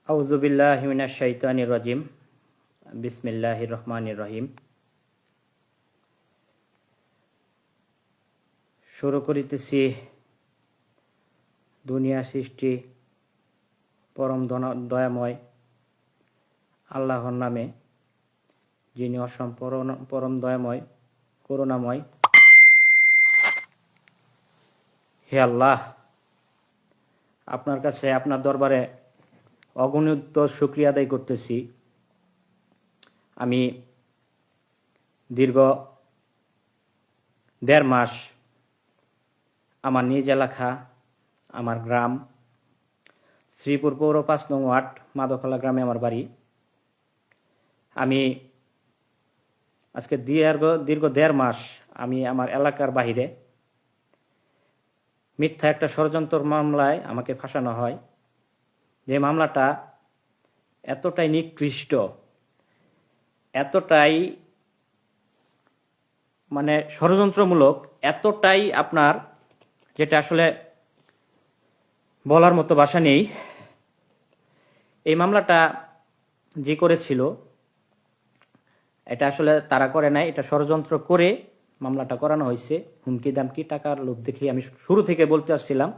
আউযু বিল্লাহি মিনাশ শাইতানির রাজিম। বিসমিল্লাহির রহমানির রহিম। শুরু করিতেছি দুনিয়া সৃষ্টি পরম দয়াময় আল্লাহর নামে, যিনি অসম পরম দয়াময় করুণাময়। হে আল্লাহ, আপনার কাছে, আপনার দরবারে অগণিত শুকরিয়া আদায় করতেছি। আমি দীর্ঘ ১.৫ মাস আমার নিজ এলাকা, আমার গ্রাম শ্রীপুর পৌর ৫ নং ওয়ার্ড মাদখলা গ্রামে আমার বাড়ি। আমি আজকে দীর্ঘ ১.৫ মাস আমি আমার এলাকার বাহিরে মিথ্যা একটা ষড়যন্ত্র মামলায় আমাকে ফাঁসানো হয়। যে মামলাটা এতটাই নিকৃষ্ট, এতটাই ষড়যন্ত্রমূলক, এতটাই আপনার যেটা আসলে বলার মতো ভাষা নেই। এই মামলাটা যে করেছিল, এটা আসলে তারা করে নাই, এটা ষড়যন্ত্র করে মামলাটা করানো হয়েছে। হুমকি দামকি টাকার লোভ দেখে আমি শুরু থেকে বলতে আসছিলাম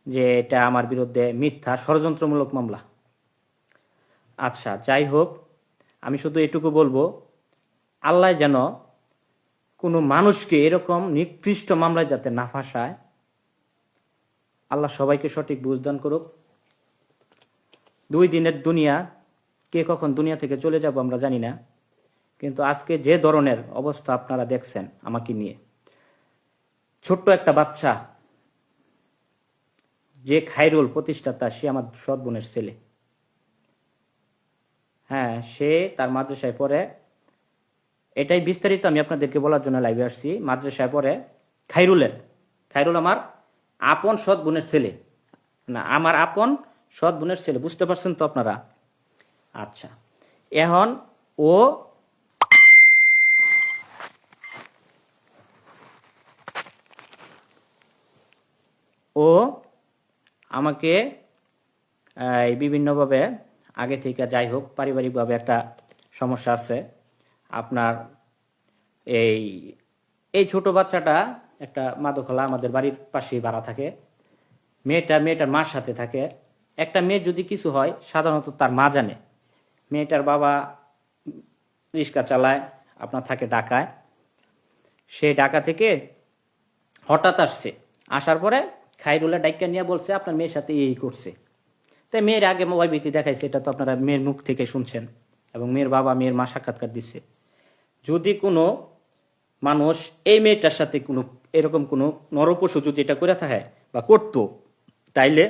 যে এটা আমার বিরুদ্ধে মিথ্যা ষড়যন্ত্রমূলক মামলা। আচ্ছা, যাই হোক, আমি শুধু এটুকু বলবো, আল্লাহ যেন কোনো মানুষকে এরকম নিকৃষ্ট মামলায় যাতে না ফাঁসায়। আল্লাহ সবাইকে সঠিক বুঝদান করুক। 2 দিনের দুনিয়া, কে কখন দুনিয়া থেকে চলে যাব আমরা জানি না, কিন্তু আজকে যে ধরনের অবস্থা আপনারা দেখছেন আমাকে নিয়ে, ছোট্ট একটা বাচ্চা, যে খায়রুল প্রতিষ্ঠাতা, সে আমার সৎ বোনের ছেলে। হ্যাঁ, সে তার মাদ্রাসায় পড়ে। এটাই বিস্তারিত আমি আপনাদেরকে বলার জন্য লাইভে আসছি। মাদ্রাসায় পড়ে খায়রুল আমার আপন সৎ বোনের ছেলে, না, আমার আপন সৎ বোনের ছেলে। বুঝতে পারছেন তো আপনারা? আচ্ছা, এখন ও আমাকে বিভিন্নভাবে আগে থেকে, যাই হোক, পারিবারিকভাবে একটা সমস্যা আছে আপনার। এই ছোট বাচ্চাটা একটা মাদখলা আমাদের বাড়ির পাশেই ভাড়া থাকে। মেয়েটার মার সাথে থাকে। একটা মেয়ের যদি কিছু হয় সাধারণত তার মা জানে। মেয়েটার বাবা রিক্সা চালায়, আপনার থাকে ঢাকায়। সেই ঢাকা থেকে হঠাৎ আসছে, আসার পরে খায়রুল্লাহ ডাইকা নিয়ে বলছে আপনার মেয়ের সাথে এই করছে। তাই মেয়ের আগে মোবাইল ভীতি দেখাইছে, এটা তো আপনারা মেয়ের মুখ থেকে শুনছেন, এবং মেয়ের বাবা মেয়ের মা সাক্ষাৎকার দিচ্ছে। যদি কোনো মানুষ এই মেয়েটার সাথে এরকম কোনো নরপশু যদি এটা করে থাকে বা করতো, তাইলে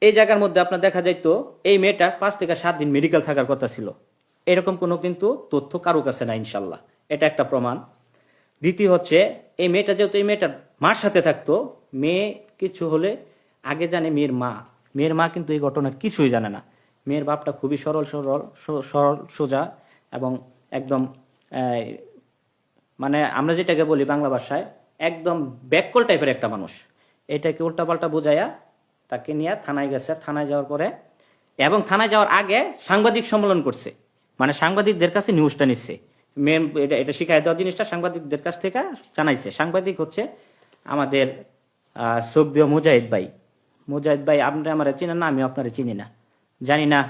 এই জায়গার মধ্যে আপনার দেখা যাইতো এই মেয়েটার 5 থেকে 7 দিন মেডিকেল থাকার কথা ছিল। এরকম কোনো কিন্তু তথ্য কারো কাছে না, ইনশাল্লাহ। এটা একটা প্রমাণ। দ্বিতীয় হচ্ছে, এই মেয়েটা যেহেতু এই মেয়েটার মার সাথে থাকতো, মেয়ে কিছু হলে আগে জানে মেয়ের মা কিন্তু এই ঘটনা কিছুই জানে না। মেয়ের বাপটা খুবই সরল সোজা এবং একদম আমরা যেটাকে বলি বাংলা ভাষায় একদম ব্যাককল টাইপের একটা মানুষ। এটাকে উল্টাপাল্টা বুঝাইয়া তাকে নিয়ে থানায় গেছে। থানায় যাওয়ার পরে এবং থানায় যাওয়ার আগে সাংবাদিক সম্মেলন করছে, সাংবাদিকদের কাছে নিউজটা নিচ্ছে। মেন এটা শিখাই দেওয়া জিনিসটা সাংবাদিকদের কাছ থেকে জানাইছে। সাংবাদিক হচ্ছে আমাদের সৌদিও মুজাহিদ ভাই। আপনি আমার চিনেন না, আমি আপনারা চিনি না, জানি না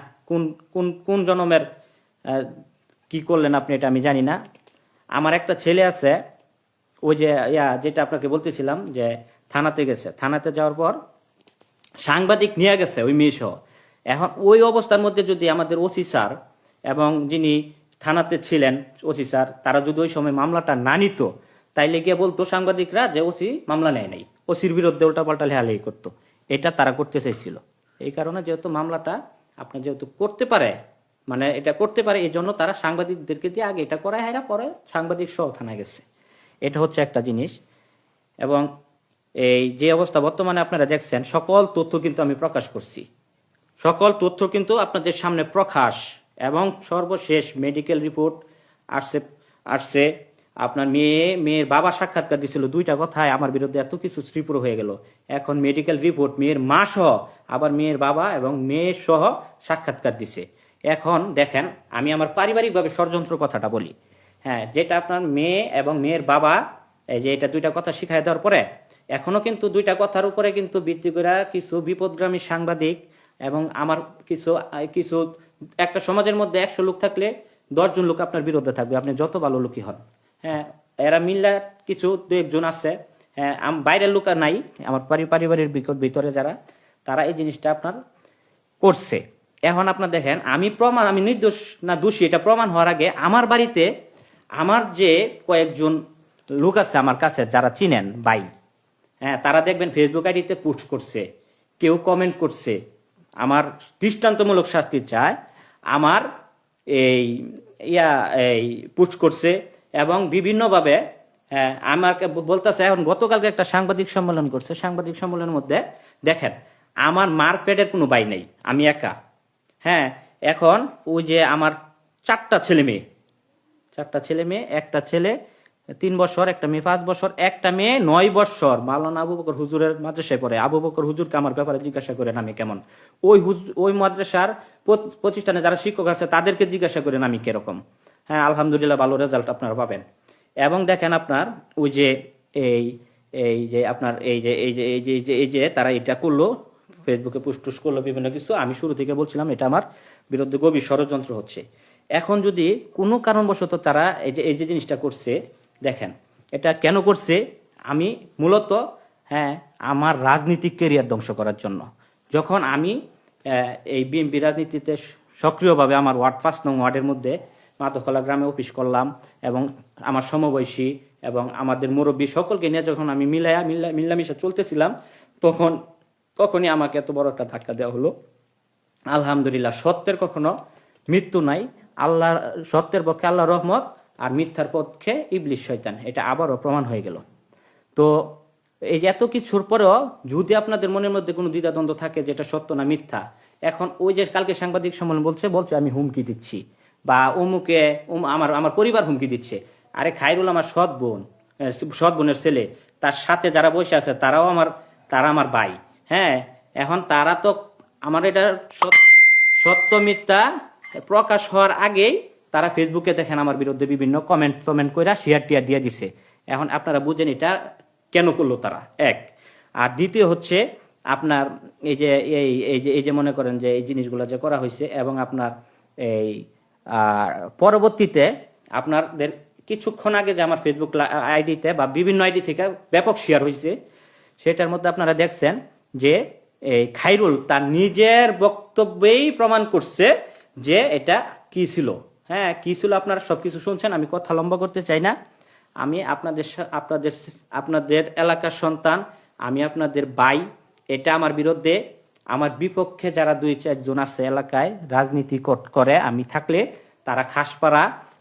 কোন জনমের কি করলেন আপনি, এটা আমি জানি না। আমার একটা ছেলে আছে, ওই যে যেটা আপনাকে বলতেছিলাম যে থানাতে গেছে। থানাতে যাওয়ার পর সাংবাদিক নিয়ে গেছে ওই মেয়ে সহ। এখন ওই অবস্থার মধ্যে যদি আমাদের ওসি স্যার এবং যিনি থানাতে ছিলেন ওসি স্যার, তারা যদি ওই সময় মামলাটা না নিত, তাইলে গিয়ে বলতো সাংবাদিকরা যে ওসি মামলা নেয় নাই, ওসির বিরুদ্ধে উল্টাপাল্টা লেহালেহি করতো। এটা তারা করতে চাইছিল। এই কারণে যেহেতু মামলাটা আপনার যেহেতু করতে পারে, এটা করতে পারে, এই জন্য তারা সাংবাদিকদেরকে দিয়ে আগে এটা করায়, হায়রা পরে সাংবাদিক সহ থানায় গেছে। এটা হচ্ছে একটা জিনিস। এবং এই যে অবস্থা বর্তমানে আপনারা দেখছেন, সকল তথ্য কিন্তু আমি প্রকাশ করছি। সকল তথ্য কিন্তু আপনাদের সামনে প্রকাশ, এবং সর্বশেষ মেডিকেল রিপোর্ট আসছে আপনার মেয়ের বাবা সাক্ষাৎকার দিছিল, দুইটা কথায় আমার বিরুদ্ধে এত কিছু শ্রীপুর হয়ে গেল। এখন মেডিকেল রিপোর্ট মেয়ের মা সহ, আবার মেয়ের বাবা এবং মেয়ের সহ সাক্ষাৎকার দিছে। এখন দেখেন, আমি আমার পারিবারিকভাবে ষড়যন্ত্র কথাটা বলি। হ্যাঁ, যেটা আপনার মেয়ে এবং মেয়ের বাবা, এই যে এটা দুইটা কথা শিখাই দেওয়ার পরে এখনো কিন্তু দুইটা কথার উপরে কিন্তু ভিত্তি করে কিছু বিপদগামী সাংবাদিক এবং আমার কিছু কিছু একটা সমাজের মধ্যে 100 লোক থাকলে 10 জন লোক আপনার বিরুদ্ধে থাকবে, আপনি যত ভালো লোকই হন। হ্যাঁ, এরা মিল্লা কিছু দু একজন আছে। হ্যাঁ, বাইরের লোক আর নাই, আমার পারিবারিক ভিতরে যারা, তারা এই জিনিসটা আপনার করছে। এখন আপনার দেখেন, আমি নির্দোষ না দোষী এটা প্রমাণ হওয়ার আগে আমার বাড়িতে আমার যে কয়েকজন লোক আছে আমার কাছে যারা চিনেন ভাই, হ্যাঁ, তারা দেখবেন ফেসবুক আইডিতে পোস্ট করছে, কেউ কমেন্ট করছে, আমার দৃষ্টান্তমূলক শাস্তি চায়, আমার এই এই পোস্ট করছে এবং বিভিন্নভাবে, হ্যাঁ, আমাকে বলতেছে। এখন গতকালকে একটা সাংবাদিক সম্মেলন করছে, সাংবাদিক সম্মেলনের মধ্যে দেখেন আমার মারপেটের কোনো ভাই নেই, আমি একা। হ্যাঁ, এখন ওই যে আমার 4টা ছেলে মেয়ে, একটা ছেলে 3 বছর, একটা মেয়ে 5 বছর, একটা মেয়ে 9 বছর। মাওলানা আবু বকর হুজুরের মাদ্রাসায় পড়ে। আবু বকর হুজুরকে আমার ব্যাপারে জিজ্ঞাসা করেন আমি কেমন, ওই মাদ্রাসার প্রতিষ্ঠানে যারা শিক্ষক আছে তাদেরকে জিজ্ঞাসা করেন আমি কিরকম। হ্যাঁ, আলহামদুলিল্লাহ ভালো রেজাল্ট আপনারা পাবেন। এবং দেখেন আপনার ওই যে এই যে আপনার এই যে তারা এটা করলো, ফেসবুকে পোস্ট করলো বিভিন্ন কিছু। আমি শুরু থেকে বলছিলাম এটা আমার বিরুদ্ধে গভীর ষড়যন্ত্র হচ্ছে। এখন যদি কোনো কারণবশত তারা এই যে জিনিসটা করছে, দেখেন এটা কেন করছে। আমি মূলত, হ্যাঁ, আমার রাজনীতিক ক্যারিয়ার ধ্বংস করার জন্য। যখন আমি এই বিএনপি রাজনীতিতে সক্রিয়ভাবে আমার ওয়ার্ড 5 নং ওয়ার্ডের মধ্যে মাতখলা গ্রামে অফিস করলাম এবং আমার সমবয়সী এবং আমাদের মুরব্বী সকলকে নিয়ে যখন আমি মিল্লামিশা চলতেছিলাম, তখনই আমাকে এত বড় একটা ধাক্কা দেওয়া হলো। আলহামদুলিল্লাহ, সত্যের কখনো মৃত্যু নাই। আল্লাহ সত্যের পক্ষে আল্লাহ রহমত, আর মিথ্যার পক্ষে ইবলিশ শয়তান, এটা আবারও প্রমাণ হয়ে গেল। তো এই যে এত কিছুর পরেও যদি আপনাদের মনের মধ্যে কোনো দ্বিধাদ্বন্দ্ব থাকে যেটা সত্য না মিথ্যা, এখন ওই যে কালকে সাংবাদিক সম্মেলন বলছে আমি হুমকি দিচ্ছি বা অমুকে আমার পরিবার হুমকি দিচ্ছে। আরে খায়রুল আমার সৎ বোনের ছেলে, তার সাথে যারা বসে আছে তারা আমার ভাই। হ্যাঁ, এখন তারা তো আমার এটা সত্য মিথ্যা প্রকাশ হওয়ার আগেই তারা ফেসবুকে দেখেন আমার বিরুদ্ধে বিভিন্ন কমেন্ট করে শেয়ার টিয়ার দিয়ে দিছে। এখন আপনারা বুঝেন এটা কেন করলো তারা, এক। আর দ্বিতীয় হচ্ছে আপনার এই যে মনে করেন যে এই জিনিসগুলো যে করা হয়েছে এবং আপনার এই পরবর্তীতে আপনাদের কিছুক্ষণ আগে যে আমার ফেসবুক আইডিতে বা বিভিন্ন আইডি থেকে ব্যাপক শেয়ার হয়েছে, সেটার মধ্যে আপনারা দেখছেন যে এই খায়রুল তার নিজের বক্তব্যেই প্রমাণ করছে যে এটা কি ছিল। হ্যাঁ, কি ছিল আপনারা সবকিছু শুনছেন, আমি কথা লম্বা করতে চাই না। আমি আপনাদের এলাকার সন্তান, আমি আপনাদের ভাই। এটা আমার বিরুদ্ধে, আমার বিপক্ষে যারা 2-4 জন আছে এলাকায় রাজনীতি করে, আমি থাকলে তারা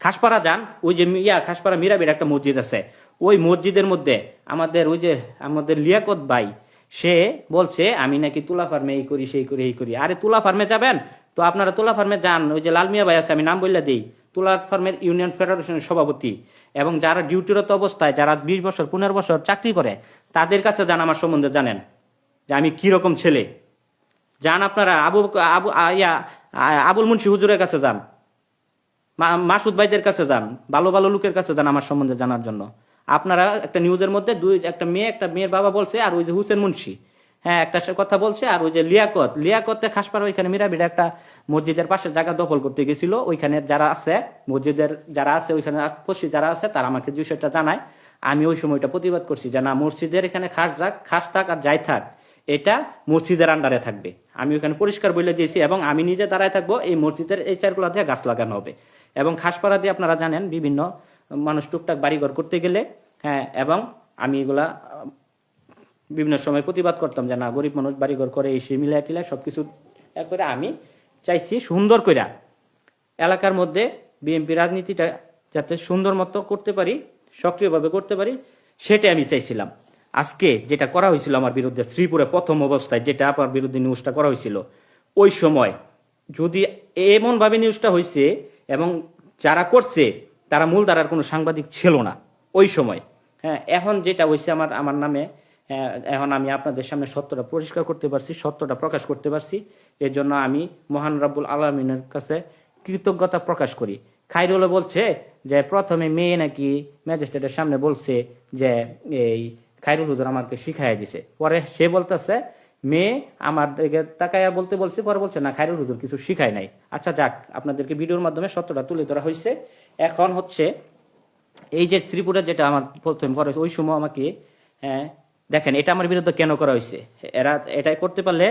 খাসপাড়া যান। ওই যে খাসপাড়া মীরাবির একটা মসজিদ আছে, ওই মসজিদের মধ্যে আমাদের লিয়াকত ভাই, সে বলছে আমি নাকি তুলা ফার্মে এই করি সেই করি। আরে তুলা ফার্মে যাবেন তো আপনারা তুলা ফার্মে যান। ওই যে লালমিয়া ভাই আছে, আমি নাম বললে দিই, তুলা ফার্মের ইউনিয়ন ফেডারেশনের সভাপতি, এবং যারা ডিউটিরত অবস্থায় যারা 20 বছর 15 বছর চাকরি করে তাদের কাছে যান, আমার সম্বন্ধে জানেন যে আমি কিরকম ছেলে। যান আপনারা আবুল মুন্সি হুজুরের কাছে যান, মাসুদ ভাইদের কাছে যান, ভালো ভালো লোকের কাছে যান আমার সম্বন্ধে জানার জন্য। আপনারা একটা নিউজের মধ্যে একটা মেয়ের বাবা বলছে, আর ওই যে হুসেন মুন্সি, হ্যাঁ, একটা কথা বলছে, আর ওই যে লিয়াকতে খাসপাড়া ওইখানে মীরাবিড়া একটা মসজিদের পাশে জায়গা দখল করতে গেছিল। ওইখানে যারা আছে মসজিদের যারা আছে ওইখানে পড়শি যারা আছে তারা আমাকে বিষয়টা জানায়। আমি ওই সময়টা প্রতিবাদ করছি যে না, মসজিদের এখানে খাস থাক আর যাই থাক, এটা মসজিদের আন্ডারে থাকবে। আমি ওইখানে পরিষ্কার বলে দিয়েছি এবং আমি নিজে দাঁড়ায় থাকবো, এই মসজিদের এই চারগুলা দিয়ে গাছ লাগানো হবে। এবং খাসপাড়া দিয়ে আপনারা জানেন বিভিন্ন মানুষ টুকটাক বাড়িঘর করতে গেলে, হ্যাঁ, এবং আমি এগুলা বিভিন্ন সময় প্রতিবাদ করতাম যে না, গরিব মানুষ বাড়িঘর করে এসে মিলাই টিলাই সবকিছু করে। আমি চাইছি সুন্দর করে এলাকার মধ্যে বিএনপি রাজনীতিটা যাতে সুন্দর মতো করতে পারি, সক্রিয়ভাবে করতে পারি, সেটাই আমি চাইছিলাম। আজকে যেটা করা হয়েছিল আমার বিরুদ্ধে শ্রীপুরে প্রথম অবস্থায় যেটা আপনার বিরুদ্ধে নিউজটা করা হয়েছিল, ওই সময় যদি এমন ভাবে নিউজটা হয়েছে এবং যারা করছে তারা মূলধারার কোনো সাংবাদিক ছিল না ওই সময়। হ্যাঁ, এখন যেটা হয়েছে আমার নামে, এখন আমি আপনাদের সামনে সত্যটা পরিষ্কার করতে পারছি, সত্যটা প্রকাশ করতে পারছি। এর জন্য আমি মহান রাব্বুল আলামিনের কাছে কৃতজ্ঞতা প্রকাশ করি। খাইরুল বলছে যে প্রথমে মেয়ে নাকি ম্যাজিস্ট্রেটের সামনে বলছে যে এই খাইরুল হুজুর আমাকে শিখাইয়া দিছে, পরে সে বলতেছে মেয়ে আমার দিকে তাকাইয়া বলতে বলছে, পরে বলছে না খাইরুল হুজুর কিছু শিখায় নাই। আচ্ছা যাক, আপনাদেরকে ভিডিওর মাধ্যমে সত্যটা তুলে ধরা হয়েছে। এখন হচ্ছে এই যে ত্রিপুরা যেটা আমার প্রথমে করা হয়েছে, ওই সময় আমাকে দেখেন এটা আমার বিরুদ্ধে কেন করা হয়েছে। এরা এটাই করতে পারলে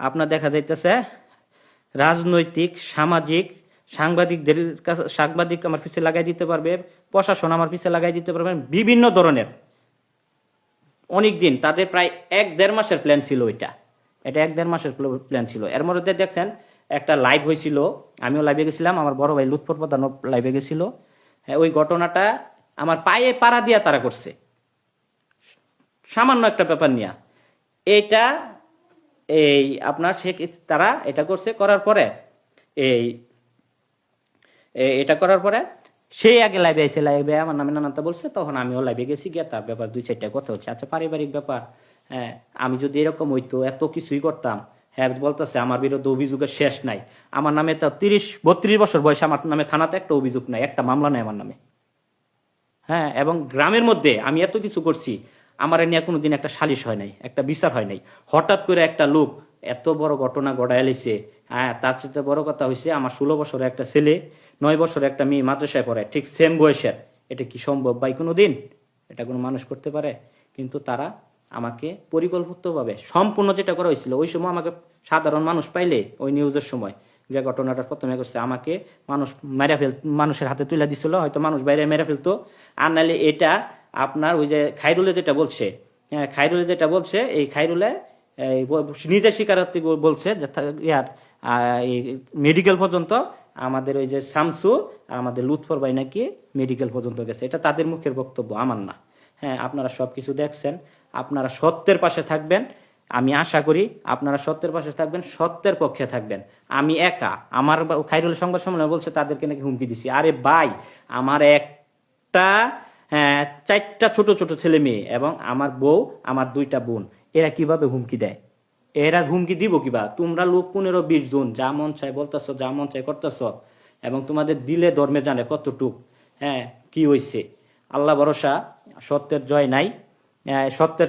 আপনার দেখা যাইতেছে রাজনৈতিক, সামাজিক, সাংবাদিকদের কাছে, সাংবাদিক আমার পিছিয়ে লাগাই দিতে পারবে, প্রশাসন আমার পিছিয়ে লাগাই দিতে পারবে, বিভিন্ন ধরনের অনেক দিন তাদের প্রায় 1-1.5 মাসের প্ল্যান ছিল। এটা 1-1.5 মাসের প্ল্যান ছিল। এর মধ্যে দেখছেন একটা লাইভ হয়েছিল, আমিও লাইভে গেছিলাম, আমার বড় ভাই লুৎফর প্রধান লাইভে গেছিল। ওই ঘটনাটা আমার পায়ে পাড়া দিয়া তারা করছে, সামান্য একটা ব্যাপার নিয়ে। এইটা এই আপনার তারা এটা করছে, করার পরে এটা করার পরে সেই আগে লাইভে এসে লাইভে আমার নামে নানাতা বলছে, তখন আমিও লাইভে গেছি, গিয়ে তার ব্যাপার 2-4টা কথা হচ্ছে। আচ্ছা, পারিবারিক ব্যাপার, হ্যাঁ, আমি যদি এরকম হইতো এত কিছুই করতাম। হ্যাঁ, বলতেছে আমার বিরুদ্ধে অভিযোগের শেষ নাই। আমার নামে তো 30-32 বছর বয়সে আমার নামে থানাতে একটা অভিযোগ নাই, একটা মামলা নাই আমার নামে। হ্যাঁ, এবং গ্রামের মধ্যে আমি এত কিছু করছি, আমার নিয়ে কোনোদিন একটা সালিশ হয় নাই, একটা বিচার হয় নাই। হঠাৎ করে একটা লোক এত বড় ঘটনা ঘটায় এলেছে। হ্যাঁ, তার চেয়ে বড় কথা হয়েছে আমার 16 বছরের একটা ছেলে, 9 বছরের একটা মেয়ে মাদ্রাসায় পড়ে, ঠিক সেম বয়সের। এটা কি সম্ভব ভাই কোনোদিন? এটা কোনো মানুষ করতে পারে? কিন্তু তারা আমাকে পরিকল্পিতভাবে সম্পূর্ণ যেটা করা হয়েছিল, ওই সময় আমাকে সাধারণ মানুষ পাইলে ওই নিউজের সময় যে ঘটনাটা প্রথমে করছে, আমাকে মানুষ মেরে মানুষের হাতে তুলে দিছিল, হয়তো মানুষ বাইরে মেরে ফেলতো। আর নাহলে এটা আপনার ওই যে খাইরুলে যেটা বলছে, হ্যাঁ, খাইরুলে যেটা বলছে, এই খাইরুলে নিজে স্বীকারোক্তি বলছে যে ইয়ার মেডিকেল পর্যন্ত আমাদের ওই যে শামসু আর আমাদের লুৎফর ভাই নাকি মেডিকেল পর্যন্ত গেছে। এটা তাদের মুখের বক্তব্য, আমার না। হ্যাঁ, আপনারা সবকিছু দেখছেন, আপনারা সত্যের পাশে থাকবেন। আমি আশা করি আপনারা সত্যের পাশে থাকবেন, সত্যের পক্ষে থাকবেন। আমি একা, আমার খাইরুল সংবাদ সম্মেলনে বলছে তাদেরকে নাকি হুমকি দিছি। আরে ভাই, আমার একটা 4টা ছোট ছোট ছেলে মেয়ে এবং আমার বউ, আমার 2টা বোন, এরা কিভাবে হুমকি দেয়? এরা হুমকি দিব কিবা? তোমরা লোক 15-20 জন যা মন চাই বলতেছ, যা মন চাই করতেছ, এবং তোমাদের দিলে ধর্মে জানে কতটুক। হ্যাঁ, কি হয়েছে? আল্লাহ ভরসা, সত্যের জয় নাই।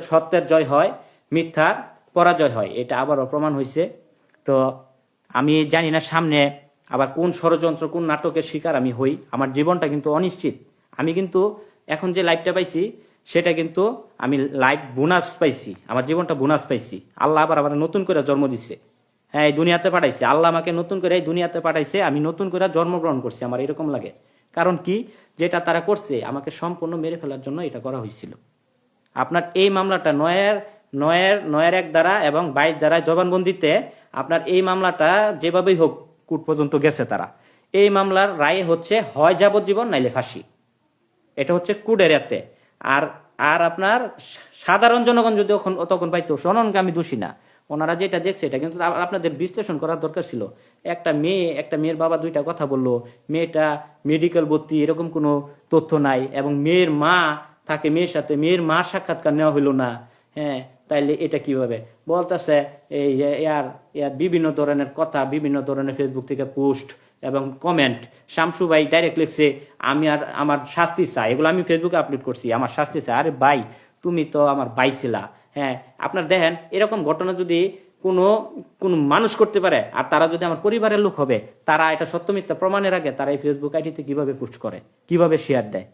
সত্যের জয় হয়, মিথ্যার পরাজয় হয়, এটা আবারও প্রমাণ হয়েছে। তো আমি জানি না সামনে আবার কোন ষড়যন্ত্র, কোন নাটকের শিকার আমি হই। আমার জীবনটা কিন্তু অনিশ্চিত। আমি কিন্তু এখন যে লাইফটা পাইছি সেটা কিন্তু আমি লাইফ বোনাস পাইছি, আমার জীবনটা বোনাস পাইছি। আল্লাহ আবার আমার নতুন করে জন্ম দিচ্ছে। হ্যাঁ, এই দুনিয়াতে পাঠাইছে আল্লাহ, আমাকে নতুন করে এই দুনিয়াতে পাঠাইছে। আমি নতুন করে জন্মগ্রহণ করছি, আমার এরকম লাগে। কারণ কি, যেটা তারা করছে আমাকে সম্পূর্ণ মেরে ফেলার জন্য এটা করা হয়েছিল। আপনার এই মামলাটা নয়ের 1 দ্বারা এবং 22 দ্বারা জবানবন্দিতে আপনার এই মামলাটা যেভাবেই হোক কোর্ট পর্যন্ত গেছে। তারা এই মামলার রায় হচ্ছে হয় যাবজ্জীবন নাইলে ফাঁসি। এটা হচ্ছে কোর্টের এতে। আর আর আপনার সাধারণ জনগণ যদি তখন পাইতো, সননকে আমি দোষী না, ওনারা যেটা দেখছে এটা কিন্তু আপনাদের বিশ্লেষণ করার দরকার ছিল। একটা মেয়ের বাবা 2টা কথা বললো, মেয়েটা মেডিকেল ভর্তি, এরকম কোনো তথ্য নাই, এবং মেয়ের মা থাকে, মেয়ের সাথে মেয়ের মা সাক্ষাৎকার নেওয়া হইলো না। হ্যাঁ, তাইলে এটা কিভাবে বলতেছে? এই বিভিন্ন ধরনের কথা, বিভিন্ন ধরনের ফেসবুক থেকে পোস্ট এবং কমেন্ট। শামসু ভাই ডাইরেক্ট লিখছে আমি আর আমার শাস্তি চাই, এগুলো আমি ফেসবুকে আপলোড করছি, আমার শাস্তি চাই। আরে ভাই, তুমি তো আমার ভাই ছিলা। হ্যাঁ, আপনার দেখেন এরকম ঘটনা যদি কোনো মানুষ করতে পারে, আর তারা যদি আমার পরিবারের লোক হবে, তারা এটা সত্য মিথ্যা প্রমাণের আগে তারা এই ফেসবুক আইডিতে কিভাবে পোস্ট করে, কিভাবে শেয়ার দেয়,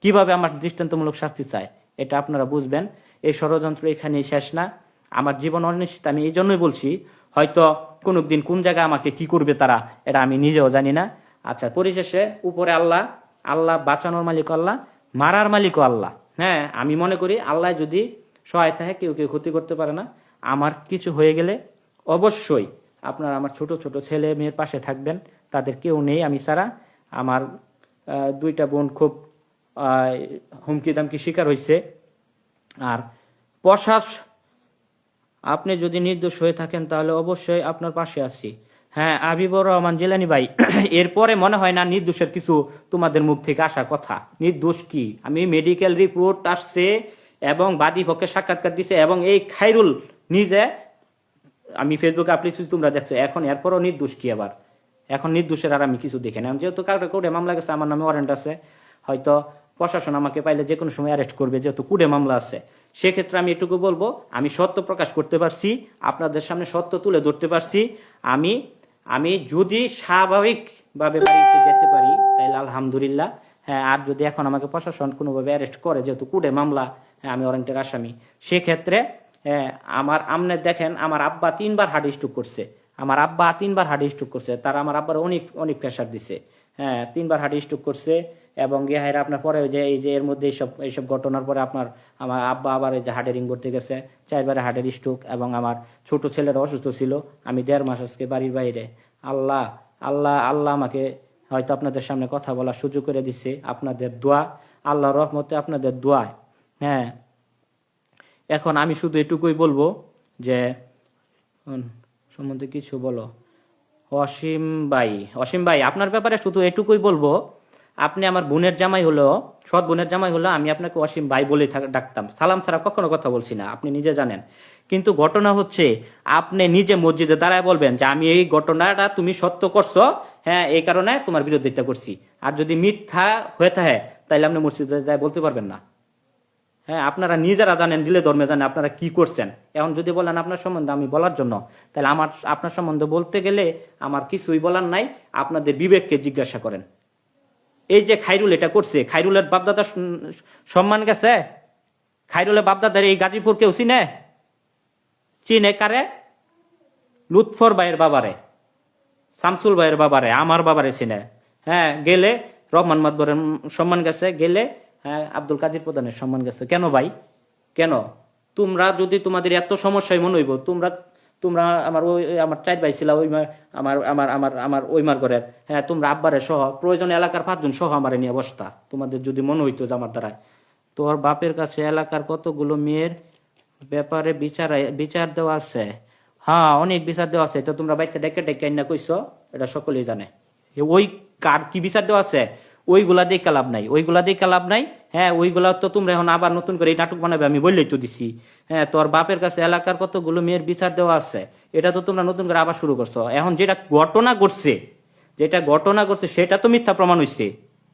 কিভাবে আমার দৃষ্টান্তমূলক শাস্তি চায়, এটা আপনারা বুঝবেন। এই ষড়যন্ত্র এখানেই শেষ না, আমার জীবন অনিশ্চিত। আমি এই জন্যই বলছি, হয়তো কোনদিন কোন জায়গায় আমাকে কি করবে তারা, এটা আমি নিজেও জানি না। আচ্ছা, পরিশেষে উপরে আল্লাহ বাঁচানোর মালিক আল্লাহ, মারার মালিকও আল্লাহ। হ্যাঁ, আমি মনে করি আল্লাহ যদি সহায় থাকে, কেউ ক্ষতি করতে পারে না। আমার কিছু হয়ে গেলে অবশ্যই আপনারা আমার ছোট ছোট ছেলে মেয়ের পাশে থাকবেন, তাদের কেউ নেই আমি ছাড়া। আমার 2টা বোন খুব হুমকি দামকি শিকার হয়েছে। আর আপনি যদি নির্দোষ হয়ে থাকেন তাহলে অবশ্যই আপনার পাশে আছি। হ্যাঁ, হাবিবুর রহমান জিলানী ভাই, এরপরে মনে হয় না নির্দোষের কিছু তোমাদের মুখ থেকে আসার কথা। নির্দোষ কি? আমি মেডিকেল রিপোর্ট আসছে এবং বাদী পক্ষে সাক্ষাৎকার দিছে, এবং এই খাইরুল নিজে, আমি ফেসবুকে আপলোড করছি, তোমরা দেখছো। এখন এরপরও নির্দোষ কি আবার? এখন নির্দোষের আর আমি কিছু দেখি না। যেহেতু কাউকে কোর্টে মামলা গেছে, আমার নামে ওয়ারেন্ট আছে, হয়তো প্রশাসন আমাকে পাইলে যে কোনো সময় অ্যারেস্ট করবে, যেহেতু কুড়ে মামলা আছে। সেক্ষেত্রে আমি এটুকু বলবো, আমি সত্য প্রকাশ করতে পারছি, আপনাদের সামনে সত্য তুলে ধরতে পারছি। আমি আমি যদি স্বাভাবিকভাবে বাড়িতে যেতে পারি তাহলে আলহামদুলিল্লাহ। হ্যাঁ, আর যদি এখন আমাকে প্রশাসন কোনোভাবে অ্যারেস্ট করে, যেহেতু কুড়ে মামলা, হ্যাঁ, আমি ওয়ারেন্টের আসামি, সেক্ষেত্রে আমার আমনে দেখেন, আমার আব্বা 3বার হার্ট স্ট্রোক করছে। আমার আব্বা 3বার হার্ট স্ট্রোক করছে, তারা আমার আব্বার অনেক অনেক প্রেশার দিছে। হ্যাঁ, 3বার হার্ট স্ট্রোক করছে। এবং গেহাইরা আপনার পরে যে এই যে এর মধ্যে এইসব ঘটনার পরে আমার আব্বা আবার এই যে হার্টের রিং করতে গেছে, 4বারে হার্টের স্ট্রোক। এবং আমার ছোট ছেলেরা অসুস্থ ছিল, আমি 1.5 মাস আজকে বাড়ির বাইরে। আল্লাহ আল্লাহ আল্লাহ আমাকে হয়তো আপনাদের সামনে কথা বলার সুযোগ করে দিচ্ছে, আপনাদের দোয়া, আল্লাহর রহমতে, আপনাদের দোয়ায়। হ্যাঁ, এখন আমি শুধু এটুকুই বলবো যে সম্বন্ধে কিছু বলো। অসীম ভাই, আপনার ব্যাপারে শুধু এটুকুই বলবো, আপনি আমার বোনের জামাই হলো, সৎ বোনের জামাই হলো, আমি আপনাকে অসীম ভাই বলে ডাকতাম, সালাম ছাড়া কখনো কথা বলছি না, আপনি নিজে জানেন। কিন্তু ঘটনা হচ্ছে, আপনি নিজে মসজিদে দাঁড়ায় বলবেন যে আমি এই ঘটনাটা তুমি সত্য করছো, হ্যাঁ, এই কারণে তোমার বিরোধিতা করছি। আর যদি মিথ্যা হয়ে থাকে তাহলে আপনি মসজিদে যায় বলতে পারবেন না। হ্যাঁ, আপনারা নিজেরা জানেন, দিলে ধর্মে জানেন আপনারা কি করছেন। এখন যদি বলেন আপনার সম্বন্ধে আমি বলার জন্য, তাহলে আপনার সম্বন্ধে বলতে গেলে আমার কিছুই বলার নাই। আপনাদের বিবেককে জিজ্ঞাসা করেন। এই যে খাইরুল এটা করছে, খাইরুলের বাপদাদার সম্মান গেছে? খাইরুলের বাপদাদার এই গাজীপুর কেউ চিনে? চিনে কারে? লুৎফর ভাইয়ের বাবারে, শামসুল ভাইয়ের বাবারে, আমার বাবারে চিনে। হ্যাঁ, গেলে রহমান মাতবরের সম্মান গেছে, গেলে হ্যাঁ আব্দুল কাদির প্রধানের সম্মান গেছে। কেন ভাই, কেন? তোমরা যদি তোমাদের এত সমস্যায় মনে হইব, তোমরা তোমরা আমার আমার 4 ভাই ছিল, ওই আমার আমার আমার আমার ওইমার ঘরের, হ্যাঁ, তোমরা আব্বারে সহ, প্রয়োজন এলাকার 5 জন সহ আমারে নিয়ে বসতা, তোমাদের যদি মনে হইতো যে আমার দ্বারায়। তোর বাপের কাছে এলাকার কতগুলো মেয়ের ব্যাপারে বিচার দেওয়া আছে। হ্যাঁ, অনেক বিচার দেওয়া আছে, তো তোমরা বাইকে ডেকে ডেকে না কইছো, এটা সকলেই জানে। ওই কার কি বিচার দেওয়া আছে, ওইগুলা দিয়ে লাভ নাই, ওইগুলা দিয়ে লাভ নাই। হ্যাঁ, ওইগুলা তো তোমরা এখন আবার নতুন করে এই নাটক বানাবে, আমি বললেই তো দিছি। হ্যাঁ, তোর বাপের কাছে এলাকার কতগুলো মেয়ের বিচার দেওয়া আছে, এটা তো তোমরা নতুন করে আবার শুরু করছো। এখন যেটা ঘটনা ঘটছে সেটা তো মিথ্যা প্রমাণ হয়েছে।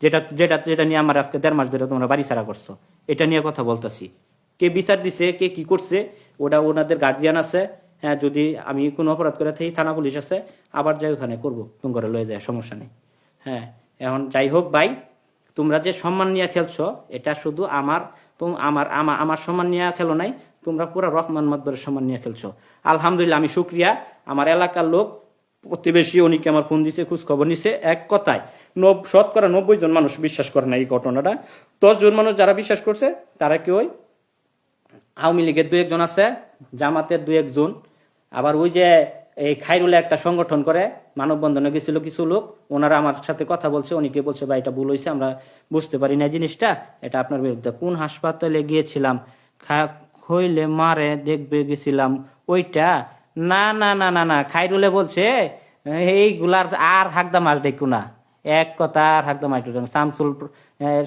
যেটা যেটা যেটা নিয়ে আমার আজকে 1.5 মাস ধরে তোমরা বাড়ি ছাড়া করছো, এটা নিয়ে কথা বলতেছি। কে বিচার দিছে, কে কি করছে, ওটা ওনাদের গার্জিয়ান আছে। হ্যাঁ, যদি আমি কোনো অপরাধ করে থাকি, থানা পুলিশ আছে, আবার যাই ওখানে করবো, তুমি করে লয়ে যায়, সমস্যা নেই। হ্যাঁ, এখন যাই হোক ভাই, তোমরা যে সম্মান নিয়ে খেলছো, এটা শুধু আমার আমার সম্মান নিয়ে খেলো নাই, তোমরা পুরো রহমান মাতবরের সম্মান নিয়ে খেলছো। আলহামদুলিল্লাহ, আমি শুক্রিয়া। আমার এলাকার লোক, প্রতিবেশী, অনেকে আমার ফোন দিছে, খোঁজ খবর নিছে। এক কথায় 90 জন মানুষ বিশ্বাস করে না এই ঘটনাটা। 10 জন মানুষ যারা বিশ্বাস করছে, তারা কি ওই আওয়ামী লীগের 2-1 জন আছে, জামাতের 2-1 জন, আবার ওই যে এই খাইরুলে একটা সংগঠন করে, মানববন্ধনে গেছিল কিছু লোক, ওনারা আমার সাথে কথা বলছে, অনেকে বলছে ভাই এটা ভুল হয়েছে, আমরা বুঝতে পারি না জিনিসটা, এটা আপনার বিরুদ্ধে। কোন হাসপাতালে গিয়েছিলাম, খইলে মারে দেখবে গেছিলাম, ওইটা? না না না না না, খাইরুলে বলছে এইগুলার আর হাকদা মাস দেখো না, এক কথা আর হাকদা মাস দেখো না।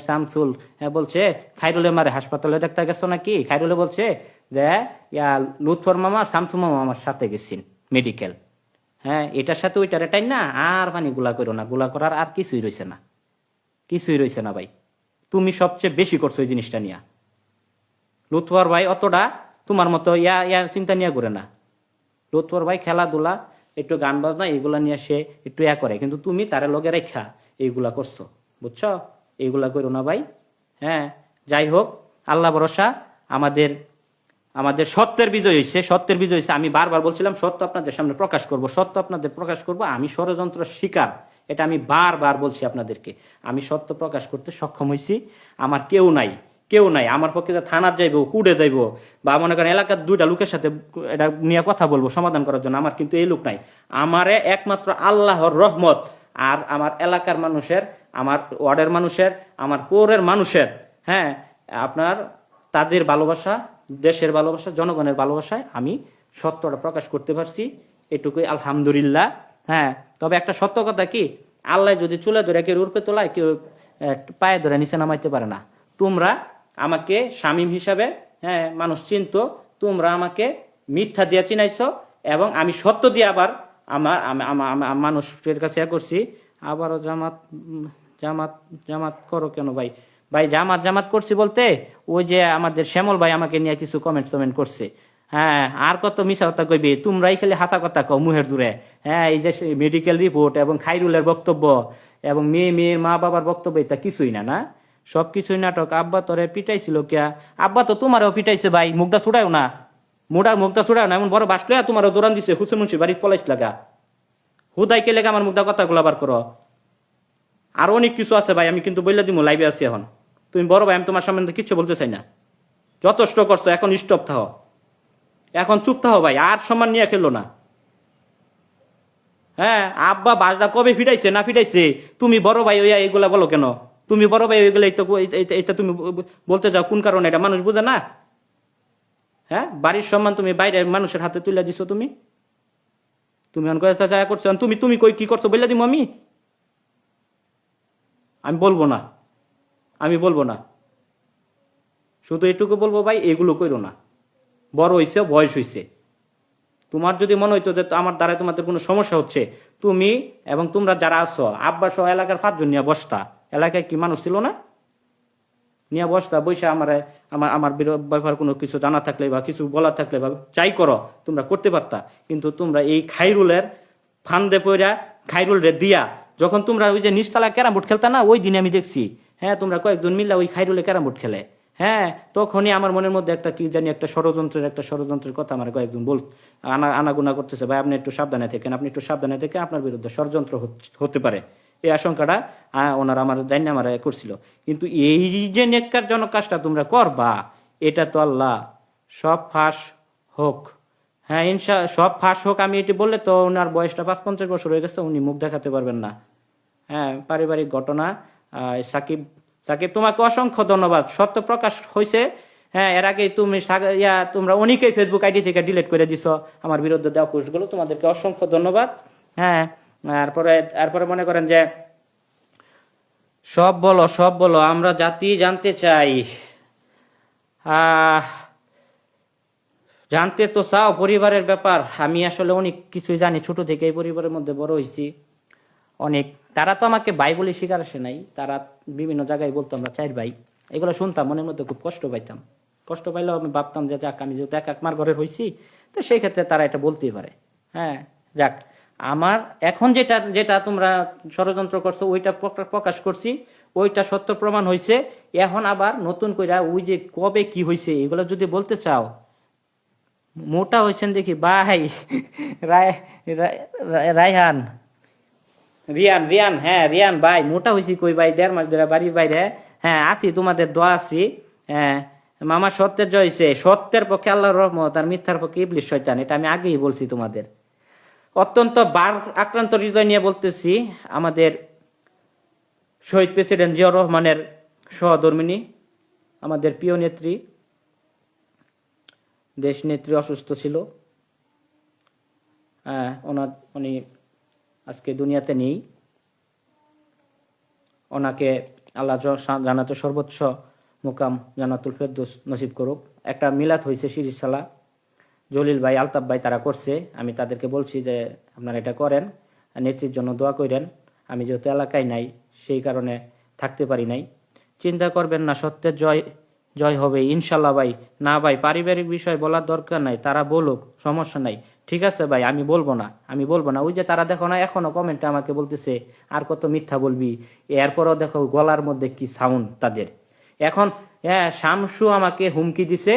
শামসুল বলছে খাইরুলে মারে হাসপাতালে দেখতে গেছো নাকি? খাইরুলে বলছে যে লুৎফর মামা, শামসুল মামা আমার সাথে গেছেন মেডিকেল। হ্যাঁ, এটার সাথে ওইটার এটাই না, আর মানে গুলা করো না, গুলা করার আর কিছুই রয়েছে না, কিছুই রয়েছে না ভাই। তুমি সবচেয়ে বেশি করছো এই জিনিসটা নিয়ে। লুৎফর ভাই অতটা তোমার মতো ইয়া চিন্তা নিয়ে করে না। লুৎফর ভাই খেলাধুলা, একটু গান বাজনা, এগুলা নিয়ে সে একটু ইয়া করে, কিন্তু তুমি তারে লগে রেখা এইগুলা করছো, বুঝছো? এইগুলা করো না ভাই। হ্যাঁ, যাই হোক, আল্লাহ ভরসা। আমাদের আমাদের সত্যের বিজয় হয়েছে, সত্যের বিজয় হয়েছে। আমি বারবার বলছিলাম সত্য আপনাদের সামনে প্রকাশ করব, সত্য আপনাদের প্রকাশ করব। আমি ষড়যন্ত্র শিকার, এটা আমি বারবার বলছি আপনাদেরকে। আমি সত্য প্রকাশ করতে সক্ষম হয়েছি। আমার কেউ নাই, কেউ নাই আমার পক্ষে যে থানার যাইবো, কুড়ে যাইবো, বা মনে করেন এলাকার 2টা লোকের সাথে এটা নিয়ে কথা বলবো সমাধান করার জন্য, আমার কিন্তু এই লোক নাই। আমারে একমাত্র আল্লাহর রহমত, আর আমার এলাকার মানুষের, আমার ওয়ার্ডের মানুষের, আমার পৌরের মানুষের, হ্যাঁ, আপনার তাদের ভালোবাসা, দেশের ভালোবাসা, জনগণের ভালোবাসায় আমি সত্যটা প্রকাশ করতে পারছি, এটুকুই আলহামদুলিল্লাহ। হ্যাঁ, তবে একটা সত্য কথা কি, আল্লাহ যদি চুলে ধরে কেউ রূপে তোলায়, কেউ পায়ে ধরে নিচে নামাইতে পারে না। তোমরা আমাকে শামীম হিসাবে, হ্যাঁ, মানুষ চিনতো, তোমরা আমাকে মিথ্যা দিয়ে চিনাইছো, এবং আমি সত্য দিয়ে আবার মানুষের কাছে করছি। আবারও জামাত জামাত জামাত করো কেন ভাই? ভাই জামাত করছি বলতে ওই যে আমাদের শ্যামল ভাই আমাকে নিয়ে কিছু কমেন্ট করছে। হ্যাঁ, আর কত মিশা কথা কইবে, তোমরাই খালি হাতা কথা কও মুহের দূরে। হ্যাঁ, এই যে মেডিকেল রিপোর্ট এবং খাইরুলের বক্তব্য এবং মেয়ের মা বাবার বক্তব্য, এটা কিছুই না, না সবকিছুই নাটক। আব্বা তোরে পিটাইছিল কিয়া? আব্বা তো তোমারও পিটাইছে ভাই, মুখটা ছুড়াও না, মুখটা ছুড়াও না, এমন বড় বাসলে তোমারও দৌড়ান দিছে হুসেন মুন্সি বাড়ির পলাইস লাগা। হুদাই কে লেগে আমার মুখটা কথাগুলো আবার করো। আরো অনেক কিছু আছে ভাই, আমি কিন্তু বললে দিব, লাইভে আছি এখন। তুমি বড় ভাই, আমি তোমার সম্বন্ধে কিছু বলতে চাই না, যথেষ্ট করছো, এখন স্টপ থাও, এখন চুপ থাও ভাই, আর সম্মান নিয়ে খেলো না। হ্যাঁ, আব্বা বাজদা কবে ফিটাইছে না ফিটাইছে, তুমি বড় ভাই ওইয়া এগুলা বলো কেন? তুমি বড় ভাই ওইগুলা এটা তুমি বলতে যাও কোন কারণে? এটা মানুষ বুঝে না। হ্যাঁ, বাড়ির সম্মান তুমি বাইরে মানুষের হাতে তুলে দিছো। তুমি তুমি করছো, তুমি কই কি করছো বললে দিব আমি? আমি বলবো না, আমি বলবো না, শুধু এটুকু বলবো ভাই, এগুলো কইরো না। বড় হইছে, বয়স হইছে, তোমার যদি মনে হইতো যে আমার দ্বারা তোমাদের কোনো সমস্যা হচ্ছে, তুমি এবং তোমরা যারা আছো, আব্বা সহ এলাকার 5 জন নিয়ে বসতা। এলাকায় কি মানুষ ছিল না? নিয়ে বসতা, বসে আমার ব্যাপার কোনো কিছু জানা থাকলে বা কিছু বলা থাকলে বা চাই করো, তোমরা করতে পারতা। কিন্তু তোমরা এই খাইরুলের ফান্দে পইরা, খাইরুল রে দিয়া, যখন তোমরা ওই যে নিচতলা ক্যারাম বোর্ড খেলতা না, ওই দিনে আমি দেখছি, হ্যাঁ, তোমরা কয়েকজন মিল্লা ওই খাইরুলে ক্যারাম বোর্ড খেলে। হ্যাঁ, তখনই আমার মনের মধ্যে একটা কি জানি একটা ষড়যন্ত্রের কথা আমার কয়েকজন আনাগুনা করতেছে, ভাই আপনি একটু সাবধানে থাকেন, আপনি একটু সাবধানে থেকে, আপনার বিরুদ্ধে ষড়যন্ত্র হতে পারে, এই আশঙ্কাটা ওনারা আমার জানি আমার করছিল। কিন্তু এই যে নেককারজনক কাজটা তোমরা করবা, এটা তো আল্লাহ সব ফাঁস হোক। হ্যাঁ, সব ফাঁস হোক, আমি এটি বললে তো ওনার বয়সটা 55 বছর হয়ে গেছে, উনি মুখ দেখাতে পারবেন না। হ্যাঁ, পারিবারিক ঘটনা। সাকিব সাকিব তোমাকে অসংখ্য ধন্যবাদ, সত্য প্রকাশ হয়েছে। হ্যাঁ, এর আগে তোমরা অনেকেই ফেসবুক আইডি থেকে ডিলিট করে দিছো আমার বিরুদ্ধে দেওয়া পোস্টগুলো, তোমাদেরকে অসংখ্য ধন্যবাদ। হ্যাঁ, তারপরে মনে করেন যে সব বলো, আমরা জাতি জানতে চাই। জানতে তো চাও পরিবারের ব্যাপার, আমি আসলে অনেক কিছুই জানি, ছোট থেকে এই পরিবারের মধ্যে বড় হয়েছি। অনেক, তারা তো আমাকে ভাই বলে শিকার আসে নাই, তারা বিভিন্ন জায়গায় বলতো আমরা 4 ভাই, এগুলো শুনতাম, মনের মধ্যে খুব কষ্ট পাইতাম। কষ্ট পাইলেও আমি ভাবতাম যে যাক, আমি যেহেতু এক মার ঘরে হয়েছি, তো সেই ক্ষেত্রে তারা এটা বলতেই পারে। হ্যাঁ, যাক, আমার এখন যেটা যেটা তোমরা ষড়যন্ত্র করছো ওইটা প্রকাশ করছি, ওইটা সত্য প্রমাণ হয়েছে। এখন আবার নতুন কইরা ওই যে কবে কি হয়েছে এগুলো যদি বলতে চাও, মোটা হয়েছেন দেখি ভাই। রায়হান, রিয়ান, হ্যাঁ রিয়ান ভাই, মোটা হয়েছি কই ভাই, 1.5 মাস ধরে বাড়ির বাইরে। হ্যাঁ, আছি, তোমাদের দোয়া আছি। হ্যাঁ, মামা সত্যের জয় হয়েছে, সত্যের পক্ষে আল্লাহর রহমত, আর মিথ্যার পক্ষে ইবলিশ শয়তান, এটা আমি আগেই বলছি তোমাদের। অত্যন্ত বার আক্রান্ত হৃদয় নিয়ে বলতেছি, আমাদের শহীদ প্রেসিডেন্ট জিয়াউর রহমানের সহধর্মিনী, আমাদের প্রিয় নেত্রী, দেশ নেত্রী অসুস্থ ছিল। উনি আজকে দুনিয়াতে নেই। ওনাকে আল্লাহ জানাতে সর্বোচ্চ মুকাম জান্নাতুল ফেরদৌস নসিব করুক। একটা মিলাদ হয়েছে সিরিজশালা, জলিল ভাই, আলতাফ ভাই তারা করছে, আমি তাদেরকে বলছি যে আপনারা এটা করেন, নেত্রীর জন্য দোয়া করেন। আমি যেহেতু এলাকায় নাই, সেই কারণে থাকতে পারি নাই। চিন্তা করবেন না, সত্যের জয় হবে ইনশাল্লাহ ভাই। না ভাই, পারিবারিক বিষয় বলার দরকার নাই, তারা বলুক, সমস্যা নাই, ঠিক আছে ভাই, আমি বলবো না। ওই যে তারা দেখো না, এখনো কমেন্টে আমাকে বলতেছে আর কত মিথ্যা বলবি, এরপরও দেখো গলার মধ্যে কি সাউন্ড তাদের। এখন হ্যাঁ, শামসু আমাকে হুমকি দিছে,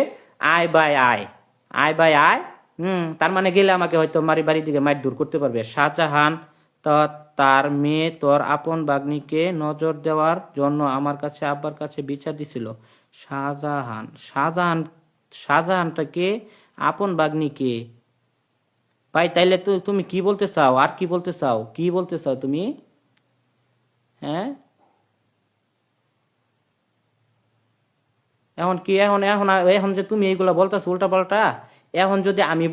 আয় ভাই আয়, তার মানে গেলে আমাকে হয়তো বাড়ির দিকে মাইট দূর করতে পারবে। শাহজাহান তার মেয়ে তোর আপন বাগ্নিকে নজর দেওয়ার জন্য আমার কাছে আব্বার কাছে বিচার দিছিল। শাহজাহানটাকে আপন বাগ্নিকে ভাই, তাইলে তো তুমি কি বলতে চাও? আর কি বলতে চাও তুমি? হ্যাঁ, এখন কি, এখন যে তুমি এইগুলা বলতেছো উল্টা পাল্টা, এখন যদি আমি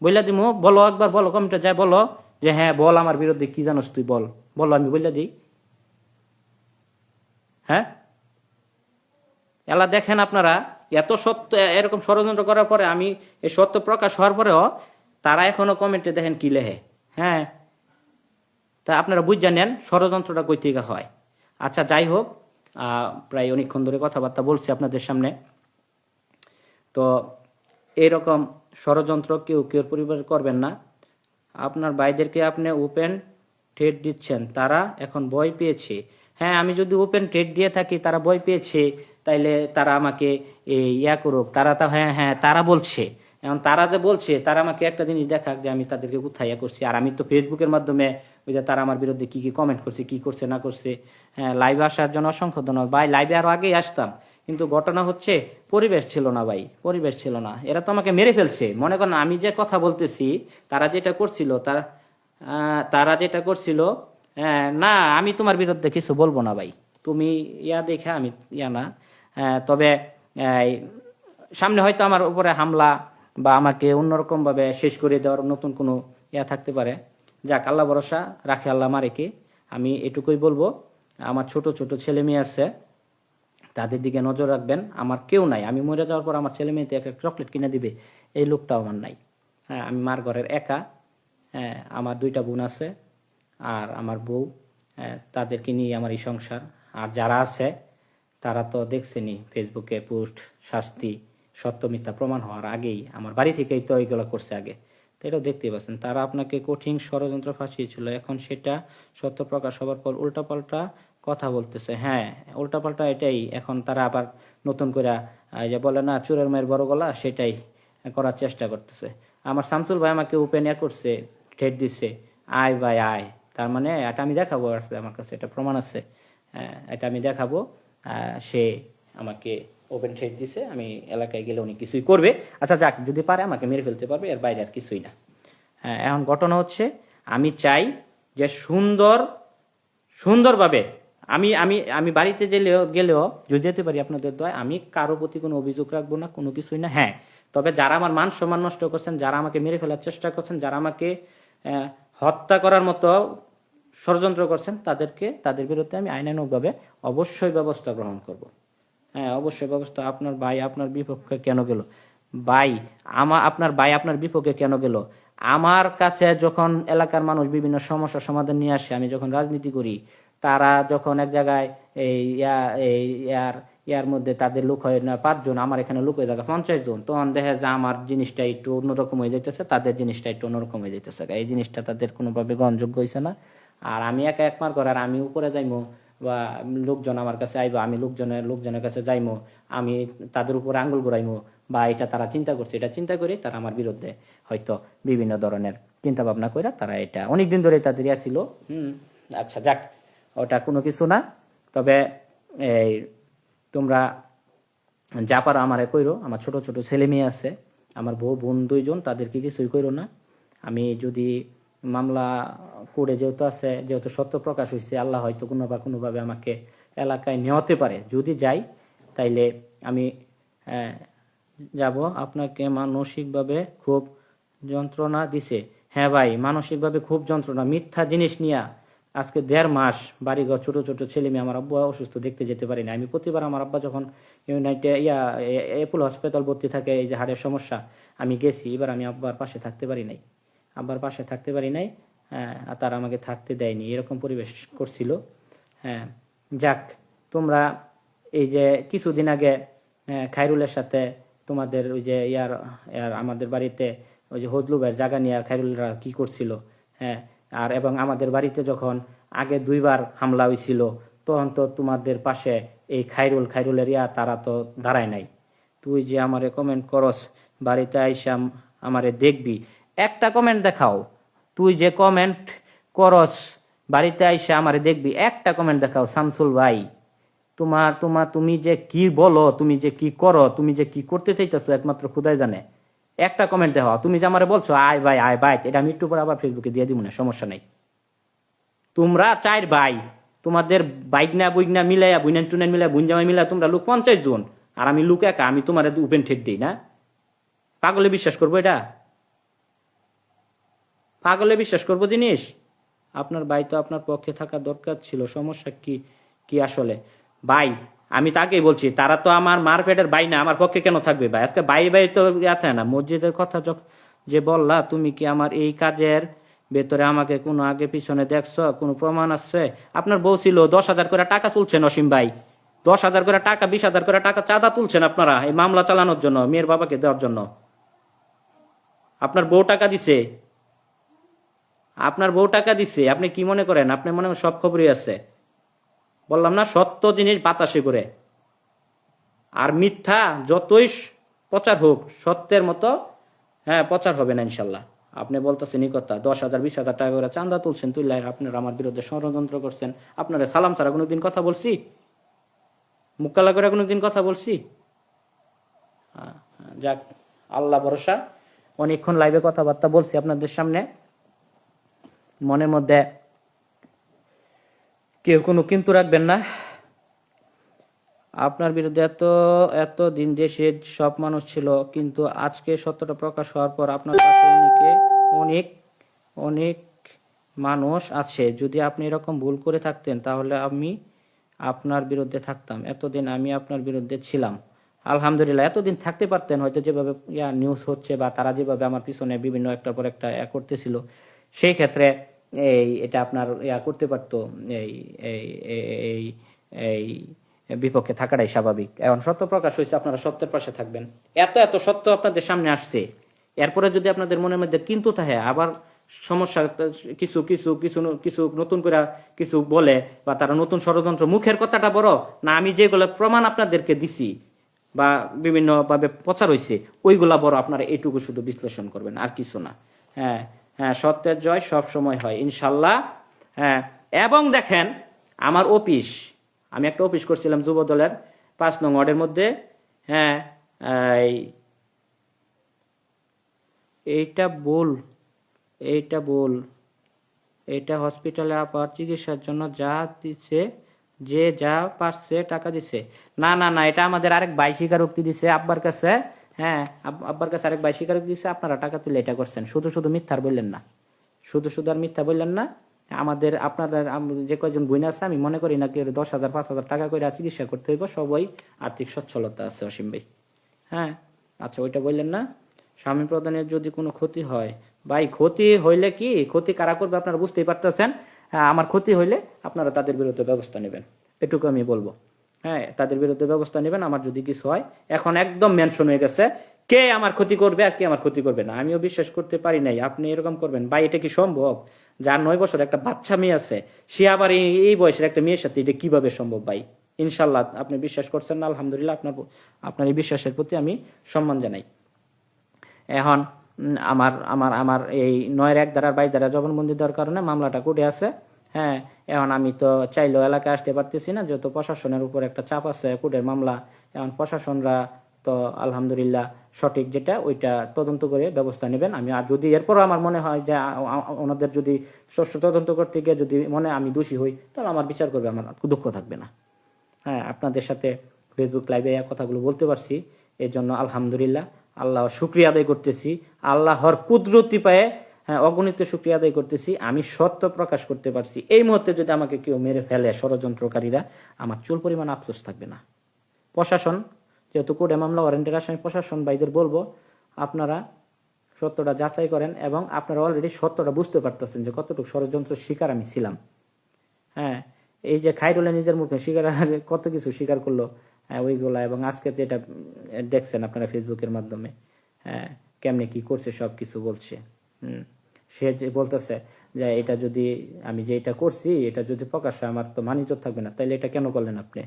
বললা দিমু, বলো একবার, বলো কমেন্টে যায় বলো যে হ্যাঁ বল আমার বিরুদ্ধে কি জানোস তুই, বল বলো, আমি বললা দিই। হ্যাঁ, এলা দেখেন আপনারা, এত সত্য এরকম ষড়যন্ত্র করার পরে, আমি এই সত্য প্রকাশ হওয়ার পরেও তারা এখনো কমেন্টে দেখেন কি লেহে। হ্যাঁ, তা আপনারা বুঝে নেন ষড়যন্ত্রটা কই থেকে হয়। আচ্ছা যাই হোক, প্রায় অনেকক্ষণ ধরে কথাবার্তা বলছি আপনাদের সামনে। তো এইরকম ষড়যন্ত্র কেউ কেউ পরিবার করবেন না। আপনার ভাইদেরকে আপনি ওপেন ট্রেড দিচ্ছেন, তারা এখন ভয় পেয়েছে। হ্যাঁ, আমি যদি ওপেন ট্রেড দিয়ে থাকি তারা ভয় পেয়েছে, তাইলে তারা আমাকে ইয়া করুক। তারা তো হ্যাঁ হ্যাঁ তারা বলছে, এখন তারা যে বলছে, তারা আমাকে একটা জিনিস দেখাক যে আমি তাদেরকে কোথায় ইয়া করছি। আর আমি তো ফেসবুকের মাধ্যমে ওই যে তারা আমার বিরুদ্ধে কি কি কমেন্ট করছে, কি করছে না করছে। হ্যাঁ, লাইভে আসার জন্য অসংখ্য ধন্যবাদ ভাই। লাইভে আরো আগেই আসতাম, কিন্তু ঘটনা হচ্ছে পরিবেশ ছিল না ভাই, পরিবেশ ছিল না। এরা তো আমাকে মেরে ফেলছে। মনে করেন আমি যে কথা বলতেছি, তারা যেটা করছিল, তারা যেটা করছিল, না আমি তোমার বিরুদ্ধে কিছু বলবো না ভাই, তুমি ইয়া দেখে আমি ইয়া না। তবে এই, সামনে হয়তো আমার উপরে হামলা বা আমাকে অন্যরকম ভাবে শেষ করে দেওয়ার নতুন কোনো ইয়া থাকতে পারে। যাক, আল্লাহ ভরসা, রাখে আল্লাহ মারেকে। আমি এটুকুই বলবো, আমার ছোট ছোট ছেলে মেয়ে আছে, তাদের দিকে নজর রাখবেন। আমার কেউ নাই, আমি মরে যাওয়ার পর আমার ছেলে মেয়েতে একটা চকলেট কিনে দিবে এই লোকটাও আমার নাই। হ্যাঁ, আমি মার ঘরের একা। হ্যাঁ, আমার 2টা বোন আছে আর আমার বউ। তাদেরকে নিয়ে আমার এই সংসার। আর যারা আছে তারা তো দেখছেনি ফেসবুকে পোস্ট, শাস্তি, সত্য মিথ্যা প্রমাণ হওয়ার আগেই আমার বাড়ি থেকেই তো এইগুলো করছে আগে। তো এটাও দেখতেই পাচ্ছেন, তারা আপনাকে কঠিন ষড়যন্ত্র ফাঁসিয়েছিল, এখন সেটা সত্য প্রকাশ হবার পর উল্টাপাল্টা কথা বলতেছে। হ্যাঁ, উল্টাপাল্টা এটাই, এখন তারা আবার নতুন করে যে বলে না চোরের মায়ের বড় গলা, সেটাই করার চেষ্টা করতেছে। আমার শামসুল ভাই আমাকে ওপেন এয়ার করছে, ঠেট দিচ্ছে, আয় ভাই আয়। তার মানে এটা আমি দেখাবো, আমার কাছে এটা প্রমাণ আছে। এটা আমি দেখাবো। সে আমাকে ওপেন ঠেট দিছে, আমি এলাকায় গেলে উনি কিছুই করবে। আচ্ছা যাক, যদি পারে আমাকে মেরে ফেলতে পারবে, এর বাইরে আর কিছুই না। হ্যাঁ, এখন ঘটনা হচ্ছে, আমি চাই যে সুন্দরভাবে আমি আমি আমি বাড়িতে গেলেও যদি যেতে পারি আপনাদের দয়, আমি কারো প্রতি কোনো অভিযোগ রাখবো না, কোনো কিছুই না। হ্যাঁ, তবে যারা আমার মান সম্মান নষ্ট করছেন, যারা আমাকে মেরে ফেলার চেষ্টা করছেন, যারা আমাকে হত্যা করার মতো ষড়যন্ত্র করছেন, তাদের বিরুদ্ধে আমি আইনানুগভাবে অবশ্যই ব্যবস্থা গ্রহণ করব। হ্যাঁ, অবশ্যই ব্যবস্থা। আপনার ভাই আপনার বিপক্ষে কেন গেল? ভাই আপনার ভাই আপনার বিপক্ষে কেন গেল? আমার কাছে যখন এলাকার মানুষ বিভিন্ন সমস্যার সমাধান নিয়ে আসে, আমি যখন রাজনীতি করি, তারা যখন এক জায়গায় ইয়ার মধ্যে তাদের লোক হয় না 5 জন, আমার এখানে লোক হয়ে থাকে 50 জন, তখন দেখা যায় আমার জিনিসটা একটু অন্যরকম হয়ে যাইতেছে, তাদের জিনিসটা একটু অন্যরকম হয়ে যাইতেছে। এই জিনিসটা তাদের কোনোভাবে গ্রহণযোগ্য হয়েছে না। আর আমি একা একমার করার, আমি উপরে যাইমো বা লোকজন আমার কাছে আইবো, আমি লোকজনের কাছে যাইমো, আমি তাদের উপরে আঙ্গুল ঘুরাইমো, বা এটা তারা চিন্তা করছে, এটা চিন্তা করে তারা আমার বিরুদ্ধে হয়তো বিভিন্ন ধরনের চিন্তা ভাবনা করে তারা এটা অনেকদিন ধরে তাদের ইয়া ছিল। আচ্ছা যাক, ওটা কোনো কিছু না। তবে এই তোমরা যা পারো আমারে কইরো, আমার ছোট ছোট ছেলে মেয়ে আছে, আমার বউ বোন 2 জন, তাদেরকে কিছুই কইরো না। আমি যদি মামলা করে যেহেতু সত্য প্রকাশ হয়েছে, আল্লাহ হয়তো কোনোভাবে আমাকে এলাকায় নেওয়াতে পারে। যদি যাই তাইলে আমি যাব। আপনাকে মানসিকভাবে খুব যন্ত্রণা দিছে? হ্যাঁ ভাই, মানসিকভাবে খুব যন্ত্রণা। মিথ্যা জিনিস নিয়ে আজকে 1.5 মাস বাড়িঘর, ছোট ছোট ছেলে মেয়ে, আমার আব্বা অসুস্থ, দেখতে যেতে পারি না। আমি প্রতিবার আমার আব্বা যখন অ্যাপোলো হসপিটাল ভর্তি থাকে, এই যে হাড়ের সমস্যা, আমি গেছি, এবার আমি আব্বার পাশে থাকতে পারি নাই। আর তারা আমাকে থাকতে দেয়নি, এরকম পরিবেশ করছিল। হ্যাঁ, যাক, তোমরা এই যে কিছুদিন আগে খায়রুলের সাথে তোমাদের ওই যে আমাদের বাড়িতে ওই যে হজলু ভাইয়ের জায়গা নিয়ে খায়রুলরা কি করছিল। হ্যাঁ, এবং আমাদের বাড়িতে যখন আগে 2বার হামলা হয়েছিল, তখন তো তোমাদের পাশে এই খায়রুলের তারা তো দাঁড়ায় নাই। তুই যে আমারে কমেন্ট করস, বাড়িতে আইসাম আমারে দেখবি, একটা কমেন্ট দেখাও। তুই যে কমেন্ট করস বাড়িতে আইসা আমারে দেখবি, একটা কমেন্ট দেখাও শামসুল ভাই। তুমি যে কি বলো, তুমি যে কি করো, তুমি যে কি করতে চাইতেছো, একমাত্র খুদাই জানে। একটা কমেন্ট দেখাও। তুমি যে আমারে বলছো আয় ভাই আয় ভাই, এটা আমি একটু পরে আবার ফেসবুকে দিয়ে দিব না, সমস্যা নাই। তোমরা 4 ভাই, তোমাদের বাইকনা বুইগনা মিলাইয়া, বুইনান টুনান মিলাইয়া, বুনজামাই মিলাইয়া তোমরা লোক 50 জন, আর আমি লোক একা, আমি তোমার ওপেন ঠেট দিই না? পাগলে বিশ্বাস করবো এটা? পাগলে বিশ্বাস করবো জিনিস? আপনার ভাই তো আপনার পক্ষে থাকা দরকার ছিল, সমস্যা কি? কি আসলে ভাই? আমি তাকেই বলছি, তারা তো আমার মার পেটের ভাই না, আমার পক্ষে কেন থাকবে ভাই? আজকে ভাই ভাই তো ইয়াতে না। মসজিদের কথা যে বললা, তুমি কি আমার এই কাজের ভেতরে আমাকে কোনো আগে পিছনে দেখছো? কোনো প্রমাণ আছে? আপনার বউ ছিল, 10,000 করে টাকা তুলছেন অসীম ভাই, 10,000 করে টাকা, 20,000 করে টাকা চাঁদা তুলছেন আপনারা এই মামলা চালানোর জন্য, মেয়ের বাবাকে দেওয়ার জন্য। আপনার বউ টাকা দিছে, আপনার বউ টাকা দিছে। আপনি কি মনে করেন? আপনি মনে করেন সব খবরই আছে? বললাম না, সত্য জিনিস বাতাসে করে। আর মিথ্যা যতই প্রচার হোক, সত্যের মতো প্রচার হবে না ইনশাল্লাহ। আপনি বলতেছেন এই কথা, 10,000 20,000 টাকা করে চাঁদা তুলছেন, তুললে আপনারা আমার বিরুদ্ধে ষড়যন্ত্র করছেন। আপনারা সালাম ছাড়া কোনোদিন কথা বলছি? মুক্কালা করে কোনোদিন কথা বলছি? যাক, আল্লাহ ভরসা। অনেকক্ষণ লাইভে কথাবার্তা বলছি আপনাদের সামনে, মনের মধ্যে কেউ কোনো কিন্তু রাখবেন না। আপনার বিরুদ্ধে এত দিন দেশে সব মানুষ ছিল, কিন্তু আজকে সত্যটা প্রকাশ হওয়ার পর আপনার পাশে অনেক অনেক মানুষ আছে। যদি আপনি এরকম ভুল করে থাকতেন তাহলে আমি আপনার বিরুদ্ধে থাকতাম। এতদিন আমি আপনার বিরুদ্ধে ছিলাম, আলহামদুলিল্লাহ। এতদিন থাকতে পারতেন হয়তো, যেভাবে নিউজ হচ্ছে বা তারা যেভাবে আমার পিছনে বিভিন্ন একটার পর একটা করতেছিল, সেই ক্ষেত্রে এটা আপনার করতে পারতো। এই এই এই এই বিপক্ষে থাকাটাই স্বাভাবিক। এখন সত্য প্রকাশ হয়েছে, আপনারা সত্যের পাশে থাকবেন। এত সত্য আপনাদের সামনে আসছে, এরপরে যদি আপনাদের মনের মধ্যে কিন্তু থাকে, আবার সমস্যা, কিছু কিছু কিছু কিছু নতুন করে কিছু বলে, বা তারা নতুন ষড়যন্ত্র, মুখের কথাটা বড় না আমি যেগুলো প্রমাণ আপনাদেরকে দিছি বা বিভিন্ন ভাবে প্রচার হয়েছে ওইগুলা বড়? আপনারা এটুকু শুধু বিশ্লেষণ করবেন, আর কিছু না। হ্যাঁ হ্যাঁ, সত্যের জয় সব সময় হয় ইনশাল্লাহ। হ্যাঁ, এবং দেখেন আমার অফিস, আমি একটা অফিস করছিলাম যুব দলের 5 নং ওয়ার্ডের মধ্যে। হ্যাঁ, এইটা ভুল, এইটা ভুল। এটা হসপিটালে আপার চিকিৎসার জন্য যা দিছে, যে যা পারছে টাকা দিছে। না না না, এটা আমাদের আরেক ভাই স্বীকারোক্তি দিছে আব্বার কাছে। হ্যাঁ, আব্বার কাছে আরেক ভাই স্বীকারোক্তি দিছে, আপনারা টাকা তুলে এটা করছেন। শুধু শুধু মিথ্যার বললেন না, শুধু শুধু আর মিথ্যা বললেন না। আমাদের আপনাদের যে কয়জন বোন আছে, আমি মনে করি না কি 10,000 5,000 টাকা করে চিকিৎসা করতে হইব, সবাই আর্থিক সচ্ছলতা আছে অসীম ভাই। হ্যাঁ, আচ্ছা, ওইটা বললেন না। স্বামী প্রদানের যদি কোনো ক্ষতি হয়, ভাই ক্ষতি হইলে কি, ক্ষতি কারা করবে আপনারা বুঝতেই পারতেছেন। হ্যাঁ, আমার ক্ষতি হইলে আপনারা তাদের বিরুদ্ধে ব্যবস্থা নেবেন, এটুকু আমি বলবো। হ্যাঁ, তাদের বিরুদ্ধে ব্যবস্থা নেবেন আমার যদি কিছু হয়। এখন একদম মেনশন হয়ে গেছে কে আমার ক্ষতি করবে আর কে আমার ক্ষতি করবে না। আমিও বিশ্বাস করতে পারি নাই আপনি এরকম করবেন। ভাই, এটা কি সম্ভব? যার 9 বছর একটা বাচ্চা মেয়ে আছে, সে আবার এই বয়সের একটা মেয়ের সাথে, এটা কিভাবে সম্ভব ভাই? ইনশাল্লাহ আপনি বিশ্বাস করছেন না, আলহামদুলিল্লাহ। আপনার এই বিশ্বাসের প্রতি আমি সম্মান জানাই। এখন আমার আমার আমার এই 9-1 ধারার 22 ধারা জবানবন্দি দেওয়ার কারণে মামলাটা কোর্টে আছে। হ্যাঁ, এখন আমি তো চাইলেও এলাকায় আসতে পারতেছি না, যেহেতু প্রশাসনের উপর একটা চাপ আছে কোর্টের মামলা। এখন প্রশাসনরা তো আলহামদুলিল্লাহ সঠিক যেটা ওইটা তদন্ত করে ব্যবস্থা নেবেন। আমি আর যদি এরপরও আমার মনে হয় যে ওনাদের যদি ষষ্ঠ তদন্ত করতে গিয়ে যদি মনে আমি দোষী হই, তাহলে আমার বিচার করবে, আমার দুঃখ থাকবে না। হ্যাঁ, আপনাদের সাথে ফেসবুক লাইভে কথাগুলো বলতে পারছি, এর জন্য আলহামদুলিল্লাহ, আল্লাহ শুকরিয়া আদায় করতেছি। আল্লাহর কুদরতি পায়ে অগণিত শুকরিয়া আদায় করতেছি, আমি সত্য প্রকাশ করতে পারছি। এই মুহূর্তে যদি আমাকে কেউ মেরে ফেলে ষড়যন্ত্রকারীরা, আমার চুল পরিমাণ আফসোস থাকবে না। প্রশাসন যেহেতু কোর্টে মামলা ওয়ারেন্টের আসামি, প্রশাসন ভাইদের বলবো আপনারা সত্যটা যাচাই করেন, এবং আপনারা অলরেডি সত্যটা বুঝতে পারতেছেন যে কতটুকু ষড়যন্ত্র শিকার আমি ছিলাম। হ্যাঁ, এই যে খাইরুল্লাহ নিজের মুখে স্বীকার, কত কিছু স্বীকার করলো ওইগুলা, এবং আজকে যেটা দেখছেন আপনারা ফেসবুকের মাধ্যমে, হ্যাঁ, কেমনে কি করছে সব কিছু বলছে। সে যে বলতেছে যে এটা যদি আমি যে এটা করছি, এটা যদি প্রকাশ হয় আমার তো মানিজ্য থাকবে না, তাইলে এটা কেন করলেন আপনি?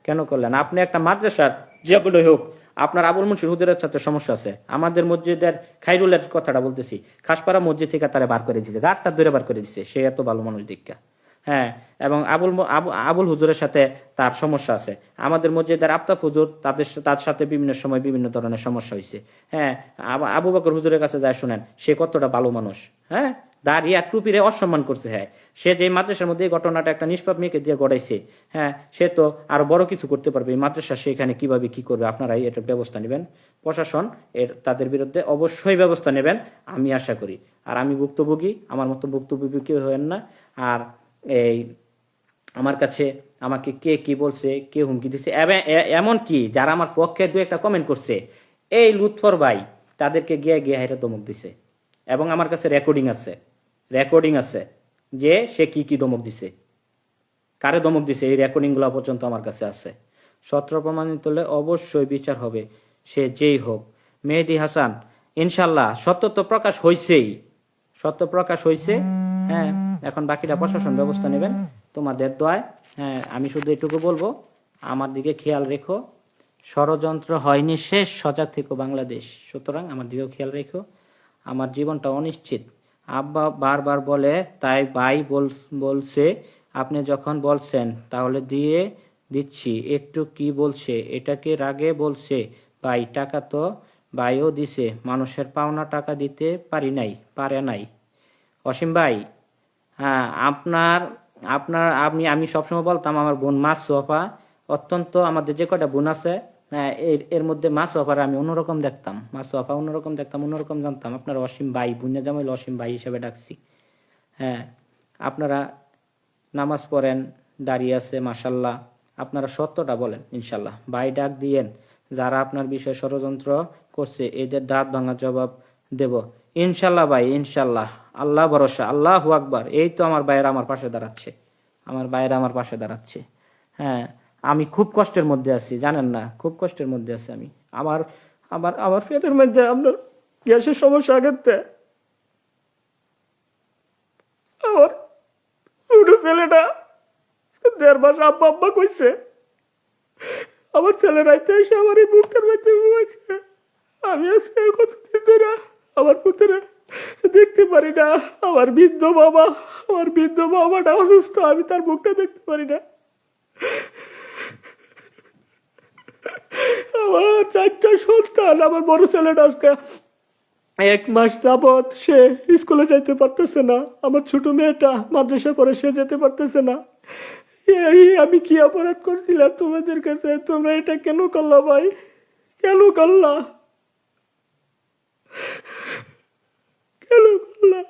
কেন করলেন আপনি? একটা মাদ্রাসার যেগুলোই হোক, আপনার আবুল মুন্সির হুজুরের সাথে সমস্যা আছে, আমাদের মসজিদের খাইরুলের কথাটা বলতেছি, খাসপাড়া মসজিদ থেকে তারা বার করে দিচ্ছে, গাড়টা ধরে বার করে দিচ্ছে, সে এত ভালো মানুষ দীক্ষা। হ্যাঁ, এবং আবুল হুজুরের সাথে তার সমস্যা আছে, আমাদের মসজিদের আফতাব হুজুর তার সাথে বিভিন্ন সময় বিভিন্ন ধরনের সমস্যা হয়েছে। হ্যাঁ, আবু বকর হুজুরের কাছে যায় শুনেন, সে কতটা ভালো মানুষ। হ্যাঁ, দাঁড়িয়ে আর টুপিরে অসম্মান করছে। হ্যাঁ, সে যে মাদ্রাসার মধ্যে এই ঘটনাটা একটা নিষ্পাপ মেয়েকে দিয়ে গড়াইছে, হ্যাঁ, সে তো আরো বড় কিছু করতে পারবে। এই মাদ্রাসা সেখানে কিভাবে কি করবে, আপনারাই এটা ব্যবস্থা নেবেন। প্রশাসন তাদের বিরুদ্ধে অবশ্যই ব্যবস্থা নেবেন, আমি আশা করি। আর আমি ভুক্তভোগী, আমার মতো ভুক্তভোগী কেউ হবেন না। আর এই আমার কাছে আমাকে কে কি বলছে, কে হুমকি দিচ্ছে, এমন কি যারা আমার পক্ষে দু একটা কমেন্ট করছে, এই লুৎফর ভাই তাদেরকে গিয়ে গিয়ে হাইরে ধমক দিছে। এবং আমার কাছে রেকর্ডিং আছে যে সে কি কি ধমক দিছে, কারে ধমক দিছে, এই রেকর্ডিং গুলা পর্যন্ত আমার কাছে আছে। সত্য প্রমাণিত হলে অবশ্যই বিচার হবে, সে যেই হোক। মেহেদী হাসান, ইনশাল্লাহ সত্য তো প্রকাশ হয়েছেই, সত্য প্রকাশ হয়েছে। হ্যাঁ, এখন বাকিটা প্রশাসন ব্যবস্থা নেবেন তোমাদের দোয়ায়। হ্যাঁ, আমি শুধু এটুকু বলবো, আমার দিকে খেয়াল রেখো, ষড়যন্ত্র হয়নি শেষ, সজাগ থেকো বাংলাদেশ। সুতরাং আমার দিকেও খেয়াল রেখো, আমার জীবনটা অনিশ্চিত। আব্বা বারবার বলে, তাই ভাই বলছে আপনি যখন বলছেন তাহলে দিয়ে দিচ্ছি। একটু কি বলছে, এটাকে রাগে বলছে ভাই, টাকা তো ভাইও দিছে, মানুষের পাওনা টাকা দিতে পারে নাই। অসীম ভাই, হ্যাঁ, আপনার আপনার আমি সবসময় বলতাম আমার বোন মাসু আপা অত্যন্ত, আমাদের যে কয়টা বোন আছে, হ্যাঁ, এর মধ্যে মাসু আপার আমি অন্যরকম দেখতাম, মাসু আপা অন্যরকম দেখতাম, অন্যরকম জানতাম। আপনার অসীম ভাই, বুনিয়া জামাইল অসীম ভাই হিসেবে ডাকছি। হ্যাঁ, আপনারা নামাজ পড়েন, দাঁড়িয়ে আছে, মাসাল্লাহ। আপনারা সত্যটা বলেন, ইনশাল্লাহ ভাই ডাক দিয়েন। যারা আপনার বিষয়ে ষড়যন্ত্র করছে এদের দাঁত ভাঙা জবাব দেব, ইনশাল্লাহ ভাই, ইনশাল্লাহ। আল্লাহ ভরসা, আল্লাহু আকবার। এই তো আমার ভাইয়েরা আমার পাশে দাঁড়াচ্ছে, আমার ভাইয়েরা আমার পাশে দাঁড়াচ্ছে। হ্যাঁ, আমি খুব কষ্টের মধ্যে আছি, জানেন না, খুব কষ্টের মধ্যে আছি আমি। আমার আমার আমার পেটের মধ্যে আপনার গ্যাসের সমস্যা আগেতে, আমার ছোট ছেলেটা 1.5 মাস আব্বা আব্বা কইছে, আমার ছেলে রাইতে এসে আমার এই বুকটার মধ্যে ঘুমাইছে। আমি আজকে কতদিন ধরে আমার পুত্রে দেখতে পারি না। আমার বৃদ্ধ বাবাটা অসুস্থ, আমি তার মুখটা দেখতে পারি না। আমার 4টা সন্তান, আমার বড় ছেলেটা আজকে 1 মাস যাবৎ সে স্কুলে যাইতে পারতেছে না। আমার ছোট মেয়েটা মাদ্রাসা পড়ে, সে যেতে পারতেছে না। এই আমি কি অপরাধ করছিলাম তোমাদের কাছে? তোমরা এটা কেন করলা ভাই, কেন করলা, কেন করলা?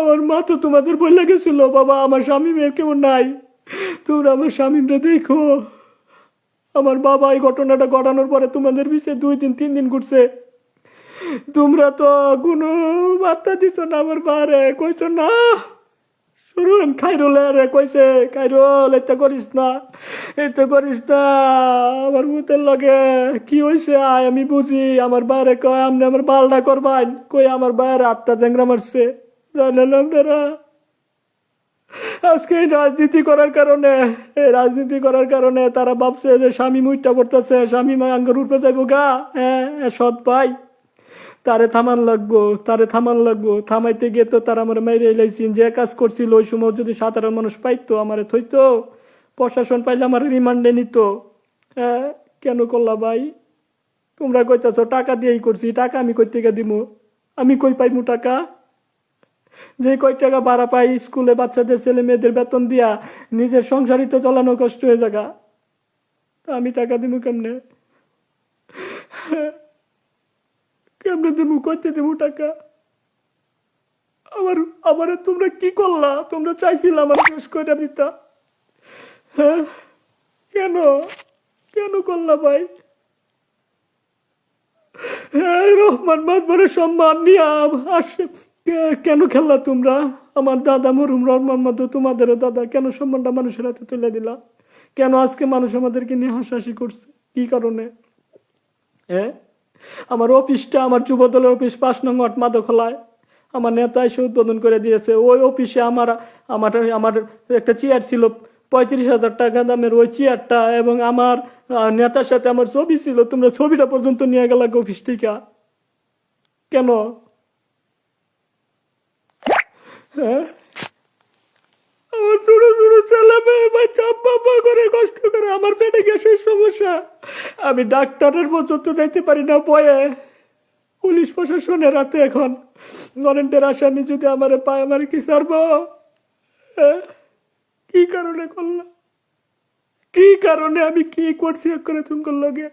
আমার মা তো তোমাদের বলে গেছিল, বাবা আমার স্বামী মেয়ে কেউ নাই, তোমরা আমার স্বামীরা দেখো। আমার বাবা এই ঘটনাটা ঘটানোর পরে তোমাদের পিছিয়ে 2 দিন 3 দিন ঘুরছে, তোমরা তো কোনো বার্তা দিছ না। আমার বারে কইছো না, শুনুন, খাইরুলে কইছে, খাইরুল এটা করিস না, এটা করিস না, আমার ভূতের লগে কি হয়েছে আয় আমি বুঝি। আমার বাইরে কয় আপনি আমার বালটা করবান, কই আমার বাইরে 8টা জ্যাংরা মারছে, জানেন আপনারা। আজকে এই রাজনীতি করার কারণে তারা ভাবছে যে স্বামী মুইটা পড়তেছে, স্বামী আঙ্গর উপরে যাইবো গা। হ্যাঁ, সৎ ভাই, তারে থামান লাগবো। থামাইতে গিয়ে তো তারা আমার মাইরে এলাইছেন। যে কাজ করছিল ওই সময় যদি সাধারণ মানুষ পাইতো, আমারে থইতো, প্রশাসন পাইলে আমার রিমান্ডে নিত। হ্যাঁ, কেন করলা ভাই? তোমরা কইতাছ টাকা দিয়েই করছি, টাকা আমি কই থেকে দিমু? আমি কই পাইমু টাকা? যে কয় টাকা ভাড়া পাই স্কুলে বাচ্চাদের ছেলে মেয়েদের বেতন দিয়া নিজের সংসারই তো চালানো কষ্ট হয়ে যাগা, তা আমি টাকা দিমু কেমনে? কেমনে দিমু, কইতে দিমু টাকা? আমারে তোমরা কি করলা? তোমরা চাইছিলা আমার শেষ করে দিতা। হ্যাঁ, কেন কেন করলা ভাই? হ্যাঁ, রহমান মাদবরের সম্মান নিয়ে আসে কেন খেললা তোমরা? আমার দাদা মরুম রহমান মাদবর, তোমাদেরও দাদা, কেন সম্মানটা মানুষের হাতে তুলে দিলা? কেন আজকে মানুষ আমাদেরকে নিয়ে হাসাহাসি করছে? কি কারণে? হ্যাঁ, আমার অফিসটা, আমার যুবদলের অফিস 5 নং ওয়ার্ড মাদখলায়, আমার নেতা এসে উদ্বোধন করে দিয়েছে। ওই অফিসে আমার আমার আমার একটা চেয়ার ছিল 35,000 টাকা দামের, ওই চেয়ারটা এবং আমার নেতার সাথে আমার ছবি ছিল, তোমরা ছবিটা পর্যন্ত নিয়ে গেলা অফিস থেকে। কেন? হ্যাঁ, আমার ছোট ছোট ছেলে মেয়ে বাচ্চা আব্বা করে কষ্ট করে, আমার পেটে গ্যাসের সমস্যা, আমি ডাক্তারের পর্যন্ত যাইতে পারি না ভয়ে। পুলিশ প্রশাসনের হাতে এখন ওয়ারেন্টের আসামি যদি আমারে পায়, আমার কি ছাড়বো? কি কারণে করলাম, কি কারণে আমি কি করছি করে তোমার লগে?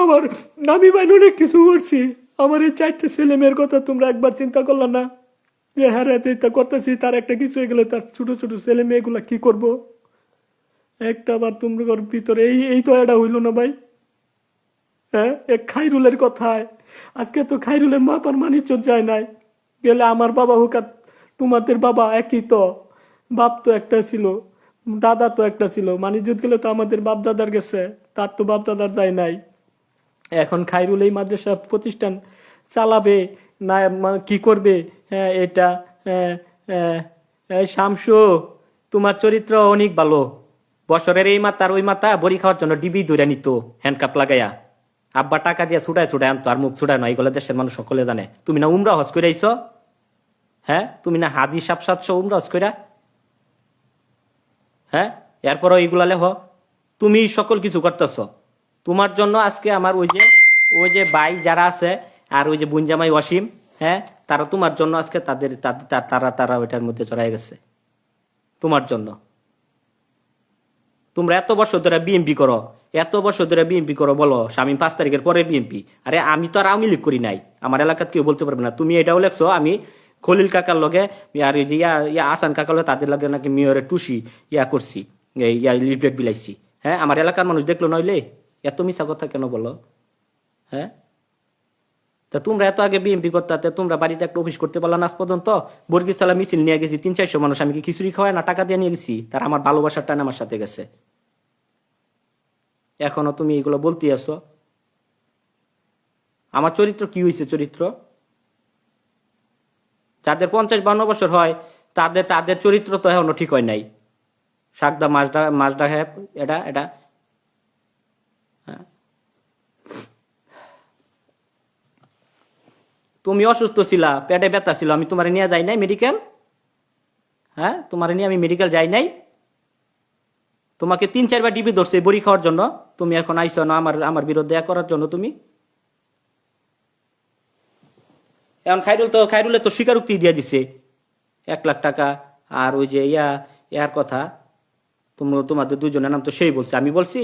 আমার আমি বাইন অনেক কিছু করছি। আমার এই 4টে ছেলে মেয়ের কথা তোমরা একবার চিন্তা করলা না? যে হ্যাঁ চিন্তা করতেছি, তার একটা কিছু হয়ে গেলে তার ছোট ছোট ছেলে মেয়েগুলা কি করব? একটা বার তোমরা ভিতরে এই এই তো এটা হইল না ভাই। হ্যাঁ, এক খাইরুলের কথায় আজকে তো খাইরুলের মাপার মানিজ্য যায় নাই। গেলে আমার বাবা হোক আর তোমাদের বাবা একই তো, বাপ তো একটা ছিল, দাদা তো একটা ছিল, মানিজ্য গেলে তো আমাদের বাপ দাদার গেছে, তার তো বাপ দাদার যায় নাই। এখন খাইরুল এই মাদ্রাসা প্রতিষ্ঠান চালাবে না কি করবে? হ্যাঁ এটা শামসু, তোমার চরিত্র অনেক ভালো। বছরের এই মাতার ওই মাথা বড়ি খাওয়ার জন্য ডিবি ধরে নিত হ্যান্ডকাপ লাগাইয়া, আব্বা টাকা দিয়ে ছুটায় ছুটায় আনতো, আর মুখ ছুটায় নয়, এগুলো দেশের মানুষ সকলে জানে। তুমি না উমরা হজ করে আইছো? হ্যাঁ, তুমি না হাজি সাপ সাতশো উমরা হজ কইরা? হ্যাঁ, এরপরও এইগুলা লেহ, তুমি সকল কিছু করতেছ তোমার জন্য। আজকে আমার ওই যে ভাই যারা আছে আর ওই যে বুনজামাই ওয়াসিম, হ্যাঁ, তারা তোমার জন্য আজকে তারা তারা ওইটার মধ্যে চড়াই গেছে তোমার জন্য। তোমরা এত বছর ধরে বিএমপি করো, এত বছর ধরে বিএমপি করো, বলো শামীম 5 তারিখের পরে বিএমপি। আরে আমি তো আর আওয়ামী লীগ করি নাই, আমার এলাকার কেউ বলতে পারবে না। তুমি এটাও লেখছো আমি খলিল কাকার লগে আর ওই যে ইয়া আসান কাকার লগে, তাদের লগে নাকি মেয়রের টুসি করছি, লিফলেট বিলাইছি। হ্যাঁ, আমার এলাকার মানুষ দেখলো নইলে এত মিছা কথা কেন বলো? হ্যাঁ, তা তোমরা এত আগে বিএমপি করতে, তোমরা বাড়িতে একটা অফিস করতে পারলো না আজ পর্যন্ত? বর্গিসালা মিছিল নিয়ে গেছি 300-400 মানুষ, আমি কি খিচুড়ি খাওয়াই না টাকা দিয়ে নিয়ে গেছি? তার আমার ভালোবাসার টান আমার সাথে গেছে। এখনো তুমি এগুলো বলতে আসো? আমার চরিত্র কি হয়েছে? চরিত্র যাদের 50-52 বছর হয় তাদের তাদের চরিত্র তো এখনো ঠিক হয় নাই। শাকদা মাজদা হ্যাপ এটা এটা হ্যাঁ। তুমি অসুস্থ ছিলা, পেটে ব্যথা ছিল, আমি তোমার নিয়ে যাই নাই মেডিকেল? হ্যাঁ, তোমার নিয়ে আমি মেডিকেল যাই নাই? তোমাকে 3-4 বার ডিবি ধরছে বড়ি খাওয়ার জন্য, তুমি এখন আইসো না আমার আমার বিরুদ্ধে করার জন্য? তুমি এখন খাইরুলে তো স্বীকারোক্তি দিয়ে দিছে 1 লাখ টাকা। আর ওই যে ইয়ার কথা, তোমাদের দুজনের নাম তো সেই বলছে, আমি বলছি?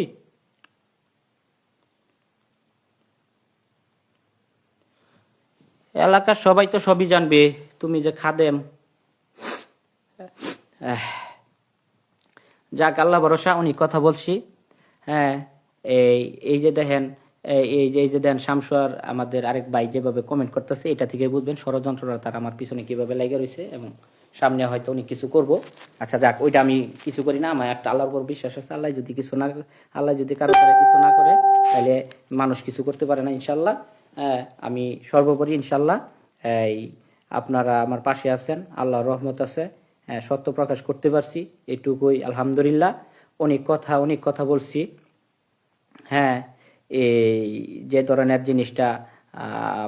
এলাকার সবাই তো সবই জানবে তুমি যে খাদেম। যাক, আল্লাহ ভরসা, অনেক কথা বলছি। হ্যাঁ, এই যে দেখেন, এই যে দেন শামসু আর আমাদের আরেক ভাই যেভাবে কমেন্ট করতেছে, এটা থেকে বুঝবেন ষড়যন্ত্ররা তার আমার পিছনে কিভাবে লেগে রয়েছে, এবং সামনে হয়তো অনেক কিছু করব। আচ্ছা যাক, ওইটা আমি কিছু করি না, আমার একটা আল্লাহর উপর বিশ্বাস আছে। আল্লাহ যদি কারো তারা কিছু না করে, তাহলে মানুষ কিছু করতে পারে না ইনশাল্লাহ। আমি সর্বোপরি ইনশাল্লাহ এই আপনারা আমার পাশে আছেন, আল্লাহর রহমত আছে, সত্য প্রকাশ করতে পারছি, এটুকুই আলহামদুলিল্লাহ। অনেক কথা বলছি। হ্যাঁ, এই যে ধরনের জিনিসটা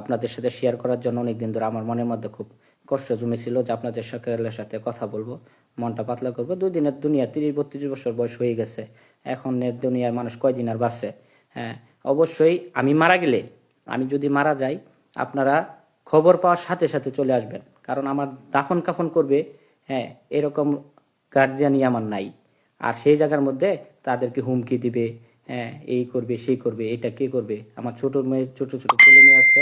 আপনাদের সাথে শেয়ার করার জন্য অনেকদিন ধরে আমার মনের মধ্যে খুব কষ্ট জমেছিল, যে আপনাদের সকলের সাথে কথা বলবো, মনটা পাতলা করবো। 2 দিনের দুনিয়া, 30-32 বছর বয়স হয়ে গেছে, এখন দুনিয়ার মানুষ কয়দিন আর বাঁচে? হ্যাঁ, অবশ্যই আমি যদি মারা যাই, আপনারা খবর পাওয়ার সাথে সাথে চলে আসবেন, কারণ আমার দাফন কাফন করবে, হ্যাঁ, এরকম গার্জিয়ানই আমার নাই। আর সেই জায়গার মধ্যে তাদেরকে হুমকি দিবে, হ্যাঁ, এই করবে সেই করবে, এটা কে করবে? আমার ছোট ছেলে মেয়ে আছে,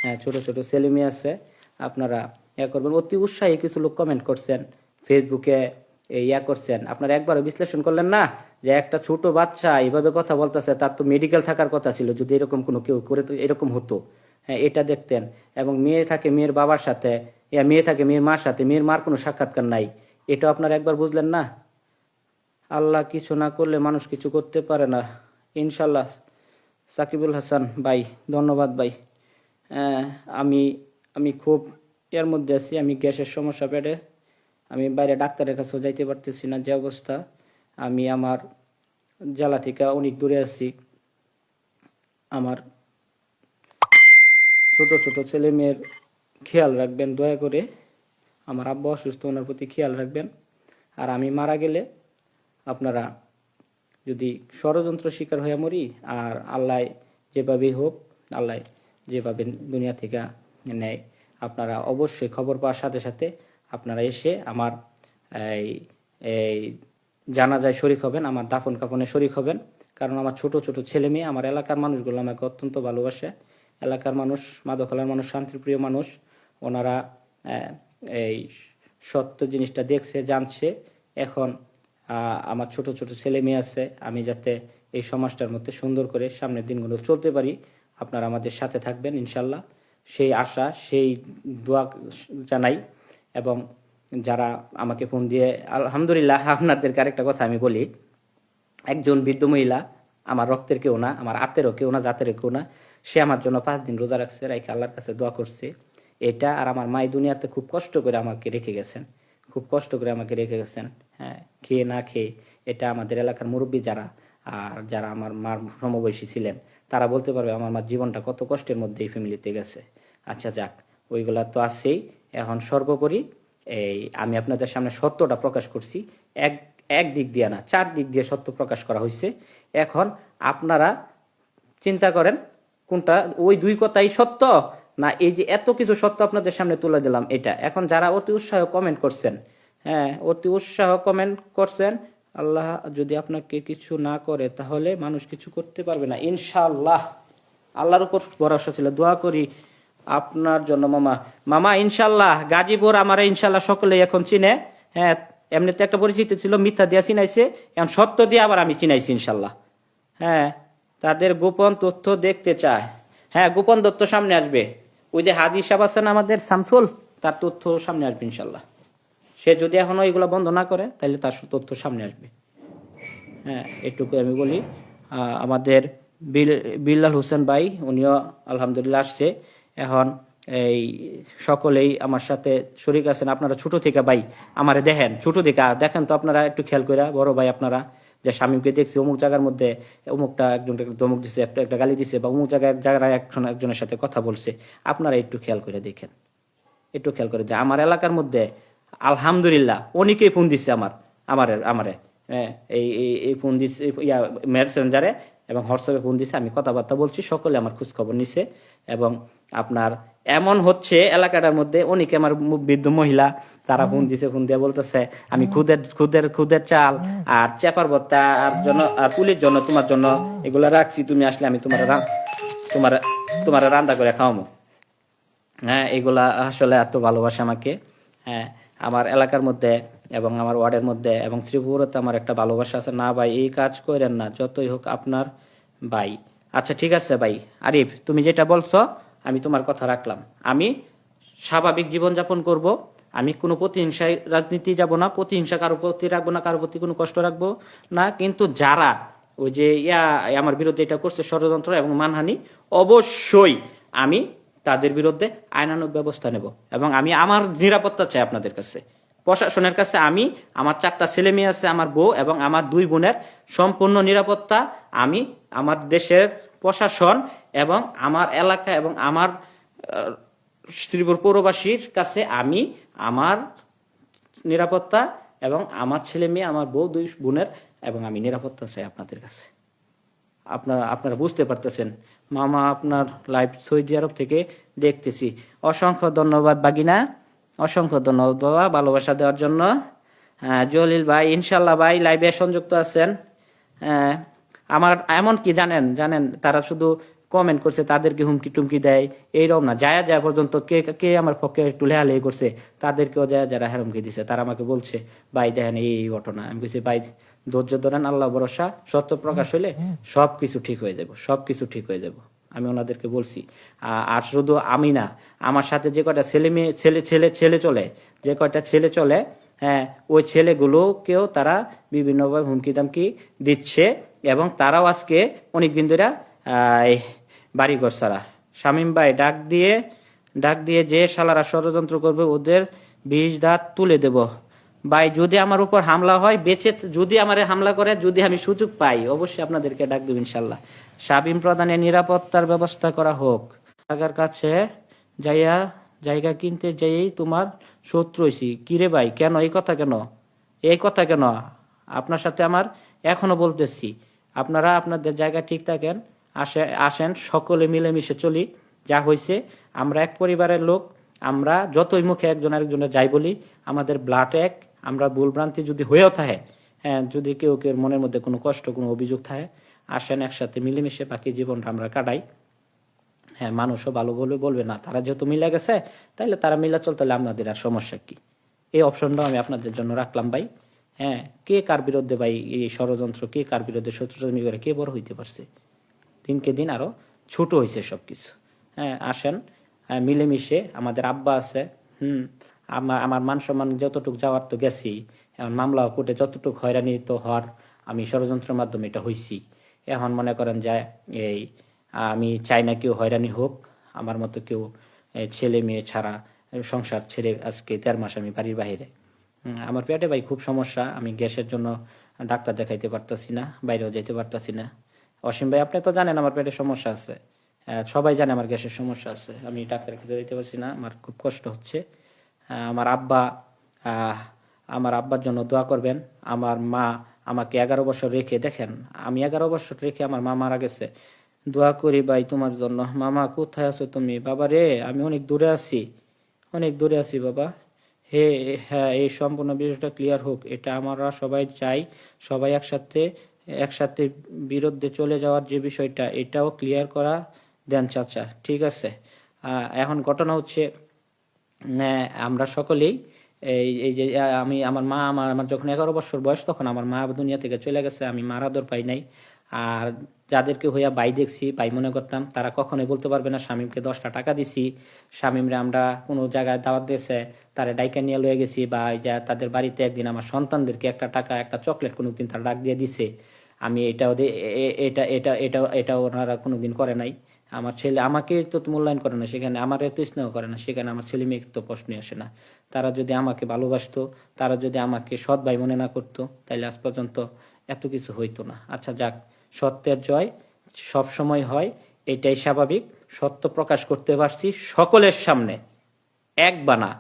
হ্যাঁ, ছোট ছেলে মেয়ে আছে। আপনারা করবেন। অতি উৎসাহী কিছু লোক কমেন্ট করছেন ফেসবুকে, করছেন, আপনারা একবারও বিশ্লেষণ করলেন না যে একটা ছোট বাচ্চা এইভাবে কথা বলতেছে, তার তো মেডিকেল থাকার কথা ছিল, যদি এরকম কোনো কেউ করে তো এরকম হতো। হ্যাঁ, এটা দেখতেন। এবং মেয়ে থাকে মেয়ের বাবার সাথে, মেয়ে থাকে মেয়ের মার সাথে, মেয়ের মার কোনো সাক্ষাৎকার নাই, এটাও আপনারা একবার বুঝলেন না? আল্লাহ কিছু না করলে মানুষ কিছু করতে পারে না ইনশাল্লাহ। সাকিবুল হাসান ভাই, ধন্যবাদ ভাই। আমি আমি খুব এর মধ্যে আছি, আমি গ্যাসের সমস্যা পেটে, আমি বাইরে ডাক্তারের কাছেও যাইতে পারতেছি না, যে অবস্থা। আমি আমার জেলা থেকে অনেক দূরে আছি। আমার ছোট ছেলে মেয়ের খেয়াল রাখবেন দয়া করে। আমার আব্বা অসুস্থ, ওনার প্রতি খেয়াল রাখবেন। আর আমি মারা গেলে আপনারা যদি ষড়যন্ত্র শিকার হয়ে মরি, আর আল্লাহ যেভাবেই হোক, আল্লাহ যেভাবে দুনিয়া থেকে নেয়, আপনারা অবশ্যই খবর পাওয়ার সাথে সাথে আপনারা এসে আমার এই এই জানাজায় শরিক হবেন, আমার দাফন কাফনে শরিক হবেন। কারণ আমার ছোট ছোট ছেলে মেয়ে, আমার এলাকার মানুষগুলো আমাকে অত্যন্ত ভালোবাসে। এলাকার মানুষ, মাদকলার মানুষ, শান্তিপ্রিয় মানুষ, ওনারা এই সত্য জিনিসটা দেখছে, জানছে। এখন আমার ছোট ছোট ছেলে মেয়ে আছে, আমি যাতে এই সমাজটার মধ্যে সুন্দর করে সামনের দিনগুলো চলতে পারি, আপনারা আমাদের সাথে থাকবেন ইনশাল্লাহ, সেই আশা, সেই দোয়া জানাই। এবং যারা আমাকে ফোন দিয়ে, আলহামদুলিল্লাহ, আপনাদেরকে আরেকটা কথা আমি বলি, একজন বৃদ্ধ মহিলা, আমার রক্তের কেউ না, আমার আত্মেরও কেউ না, জাতেরও কেউ না, সে আমার জন্য 5 দিন রোজা রাখছে, রাখে আল্লাহর কাছে দোয়া করছে। এটা আর আমার মাই দুনিয়াতে খুব কষ্ট করে আমাকে রেখে গেছেন, খুব কষ্ট করে আমাকে রেখে গেছেন। হ্যাঁ, খেয়ে না খেয়ে। এটা আমাদের এলাকার মুরব্বী যারা, আর যারা আমার মার সমবয়সী ছিলেন, তারা বলতে পারবে আমার মার জীবনটা কত কষ্টের মধ্যে এই ফ্যামিলিতে গেছে। আচ্ছা যাক, ওইগুলা তো আছেই। এখন সর্বোপরি আমি আপনাদের সামনে সত্যটা প্রকাশ করছি, এক দিক দিয়ে না, 4 দিক দিয়ে সত্য প্রকাশ করা হয়েছে। এখন আপনারা চিন্তা করেন কোনটা, ওই 2 কথাই সত্য, না এই যে এত কিছু সত্য আপনাদের সামনে তুলে দিলাম এটা। এখন যারা অতি উৎসাহ কমেন্ট করছেন, হ্যাঁ, অতি উৎসাহ কমেন্ট করছেন, আল্লাহ যদি আপনাকে কিছু না করে তাহলে মানুষ কিছু করতে পারবে না ইনশাআল্লাহ। আল্লাহর উপর ভরসা ছিল, দোয়া করি আপনার জন্য মামা ইনশাল্লাহ। গাজীপুর আমার ইনশাল্লাহ সকলেই এখন চিনে। হ্যাঁ, এমনিতে একটা পরিচিতি ছিল, মিথ্যা দিয়া চিনাইছে, এখন সত্য দিয়ে আবার আমি চিনাইছি ইনশাল্লাহ। হ্যাঁ, তাদের গোপন তথ্য দেখতে চায়। হ্যাঁ, গোপন তথ্য সামনে আসবে। ওই যে হাজি সাহেব আছেন আমাদের শামসুল, তার তথ্য সামনে আসবে ইনশাল্লাহ। সে যদি এখনো এগুলো বন্ধ না করে তাহলে তার তথ্য সামনে আসবে। হ্যাঁ, এটুকু আমি বলি। আমাদের বিল্লাল হোসেন ভাই, উনিও আলহামদুলিল্লাহ আসছে। এখন এই সকলেই আমার সাথে শরীক আছেন। আপনারা ছোট থেকে ভাই আমারে দেখেন, ছোট থেকে দেখেন তো আপনারা একটু খেয়াল করে, বড় ভাই আপনারা, যে শামীমকে দেখছি অমুক জায়গার মধ্যে, অমুকটা একজনকে ধমক দিচ্ছে, একটা গালি দিচ্ছে, বা অমুক জায়গায় একজনের সাথে কথা বলছে, আপনারা একটু খেয়াল করে দেখেন, একটু খেয়াল করে দেখেন। আমার এলাকার মধ্যে আলহামদুলিল্লাহ অনেকেই ফোন দিচ্ছে আমারে, এই ফোন দিচ্ছে মেসেঞ্জারে এবং হোয়াটসঅ্যাপে ফোন দিচ্ছে, আমি কথাবার্তা বলছি, সকলে আমার খোঁজ খবর নিছে। এবং আপনার এমন হচ্ছে এলাকাটার মধ্যে অনেকে আমার বৃদ্ধ মহিলা, তারা ফোন দিছে, ফোন দিয়ে বলতেছে আমি খুদের চাল আর চেপার ভর্তা আর পুলির জন্য, তোমার জন্য এগুলা রাখছি, তুমি আসলে আমি তোমার রান্না করে খাওয়াবো। হ্যাঁ, এগুলা আসলে এত ভালোবাসে আমাকে। হ্যাঁ, আমার এলাকার মধ্যে এবং আমার ওয়ার্ডের মধ্যে এবং শ্রীপুরতে আমার একটা ভালোবাসা আছে। না ভাই, এই কাজ করেন না, যতই হোক আপনার ভাই। আচ্ছা ঠিক আছে ভাই আরিফ, তুমি যেটা বলছো আমি তোমার কথা রাখলাম। আমি স্বাভাবিক জীবনযাপন করব, আমি কোনো প্রতিহিংসায় রাজনীতি যাব না, প্রতিহিংসা কারো প্রতি রাখবো না, কারো প্রতি কোনো কষ্ট রাখবো না। কিন্তু যারা ওই যে আমার বিরুদ্ধে এটা করছে, ষড়যন্ত্র এবং মানহানি, অবশ্যই আমি তাদের বিরুদ্ধে আইনানুগ ব্যবস্থা নেব। এবং আমি আমার নিরাপত্তা চাই আপনাদের কাছে, প্রশাসনের কাছে। আমি, আমার 4টা ছেলে মেয়ে আছে, আমার বউ এবং আমার 2 বোনের সম্পূর্ণ নিরাপত্তা আমি আমার দেশের প্রশাসন এবং আমার এলাকা এবং আমার শ্রীপুর পৌরবাসীর কাছে আমি আমার নিরাপত্তা এবং আমার ছেলে মেয়ে, আমার বউ, 2 বোনের এবং আমি নিরাপত্তা চাই আপনাদের কাছে। আপনারা বুঝতে পারতেছেন। মামা আপনার লাইভ সৌদি আরব থেকে দেখতেছি। অসংখ্য ধন্যবাদ বাগিনা, অসংখ্য ধন্যবাদ বাবা ভালোবাসা দেওয়ার জন্য। জলিল ভাই ইনশাল্লাহ ভাই লাইভে সংযুক্ত আছেন। আমার এমন কি জানেন তারা শুধু কমেন্ট করছে, তাদেরকে হুমকি টুমকি দেয়, এইরকম না, যায় পর্যন্ত কে আমার পক্ষে একটু লেহালেহি করছে তাদেরকেও যারা হুমকি দিছে, তারা আমাকে বলছে ভাই দেখেন এই ঘটনা। আমি বলছি ভাই ধৈর্য ধরেন, আল্লাহ ভরসা, সত্য প্রকাশ হইলে সবকিছু ঠিক হয়ে যাব, সবকিছু ঠিক হয়ে যাব। আমি ওনাদেরকে বলছি। আর শুধু আমি না, আমার সাথে যে কয়টা ছেলে চলে, যে কয়টা ছেলে চলে, হ্যাঁ, ওই ছেলেগুলোকেও তারা বিভিন্নভাবে হুমকি দামকি দিচ্ছে। এবং তারাও আজকে অনেকদিন ধরে বাড়িঘর ছাড়া। শামীম ভাই ডাক দিয়ে যে শালারা ষড়যন্ত্র করবে ওদের 20 দাঁত তুলে দেব। ভাই যদি আমার উপর হামলা হয়, যদি আমার হামলা করে, যদি আমি সুযোগ পাই, অবশ্যই আপনাদেরকে ডাক দেব ইনশাল্লাহ। শামীম প্রধানের নিরাপত্তার ব্যবস্থা করা হোক। জায়গার কাছে যাইয়া জায়গা কিনতে যেয়েই তোমার শত্রু হইছি। কিরে ভাই, কেন এই কথা কেন? এই কথা কেন? আপনার সাথে আমার এখনো বলতেছি, আপনারা আপনাদের জায়গা ঠিক থাকেন, আসেন সকলে মিলেমিশে চলি। যা হয়েছে, আমরা এক পরিবারের লোক, আমরা যতই মুখে একজন আরেকজনের যাই বলি, আমাদের ব্লাড এক। আমরা ভুলভ্রান্তি যদি হয়েও থাকে, হ্যাঁ, যদি কেউ কেউ মনের মধ্যে কোনো কষ্ট, কোনো অভিযোগ থাকে, আসেন একসাথে মিলেমিশে বাকি জীবনটা আমরা কাটাই। হ্যাঁ, মানুষও ভালো বলবে, বলবে না, তারা যেহেতু মিলে গেছে, তাইলে তারা মিলে চলতে হলে আপনাদের আর সমস্যা কি? এই অপশনটাও আমি আপনাদের জন্য রাখলাম ভাই। হ্যাঁ, কে কার বিরুদ্ধে ভাই এই ষড়যন্ত্র, কে কার বিরুদ্ধে শত্রুতা করে কে বড় হইতে পারছে? দিনকে দিন আরো ছোট হয়েছে সবকিছু। হ্যাঁ, আসেন, মিলেমিশে। আমাদের আব্বা আছে, আমার মান সম্মান যতটুকু যাওয়ার তো গেছি। এখন মামলা কোর্টে যতটুকু হয়রানি তো হওয়ার, আমি ষড়যন্ত্রের মাধ্যমে এটা হইছি। এখন মনে করেন যে এই আমি চাই না কেউ হয়রানি হোক, আমার মতো কেউ ছেলে মেয়ে ছাড়া সংসার ছেড়ে আজকে 13 মাস আমি বাড়ির বাইরে। আমার পেটে ভাই খুব সমস্যা, আমি গ্যাসের জন্য ডাক্তার দেখাইতে পারতাছি না, বাইরেও যেতে পারতাছি না। অসীম ভাই, আপনি তো জানেন আমার পেটে সমস্যা আছে, সবাই জানে আমার গ্যাসের সমস্যা আছে, আমি ডাক্তার খেতে যেতে পারছি না, আমার খুব কষ্ট হচ্ছে। আমার আব্বা, আমার আব্বার জন্য দোয়া করবেন। আমার মা আমাকে 11 বছর রেখে, দেখেন আমি 11 বছর রেখে আমার মা মারা গেছে। দোয়া করি ভাই তোমার জন্য। মামা কোথায় আছো তুমি? বাবা রে, আমি অনেক দূরে আছি, অনেক দূরে আছি বাবা। হে, হ্যাঁ, এই সম্পূর্ণ বিষয়টা ক্লিয়ার হোক, এটা আমরা সবাই চাই। সবাই একসাথে একসাথে বিরুদ্ধে চলে যাওয়ার যে বিষয়টা, এটাও ক্লিয়ার করা দেন চাচা, ঠিক আছে? এখন ঘটনা হচ্ছে, আমরা সকলেই এই এই যে আমি, আমার মা, আমার যখন 11 বছর বয়স, তখন আমার মা দুনিয়া থেকে চলে গেছে, আমি মার আদর পাই নাই। আর যাদেরকে হইয়া বাই দেখছি, বাই মনে করতাম, তারা কখনোই বলতে পারবে না শামীমকে 10টা টাকা দিছি, শামীমরে আমরা কোনো জায়গায় দাওয়াত দিয়েছে, তারা ডাইকা নিয়ে লয়ে গেছি, বা যা তাদের বাড়িতে একদিন আমার সন্তানদেরকে একটা টাকা, একটা চকলেট কোনোদিন তারা ডাক দিয়ে দিছে। আমি এটাও এটা এটা এটা এটা ওনারা কোনোদিন করে নাই। আমার ছেলে আমাকে তো মূল্যায়ন করে না, সেখানে আমার এত স্নেহ করে না, সেখানে আমার ছেলে মেয়ে তো প্রশ্নই আসে না। তারা যদি আমাকে ভালোবাসতো, তারা যদি আমাকে সৎ ভাই মনে না করতো, তাহলে আজ পর্যন্ত এত কিছু হইতো না। আচ্ছা যাক, সত্যের জয় সব সময় হয়, এটাই স্বাভাবিক। সত্য প্রকাশ করতে পারছি সকলের সামনে, এক বানা।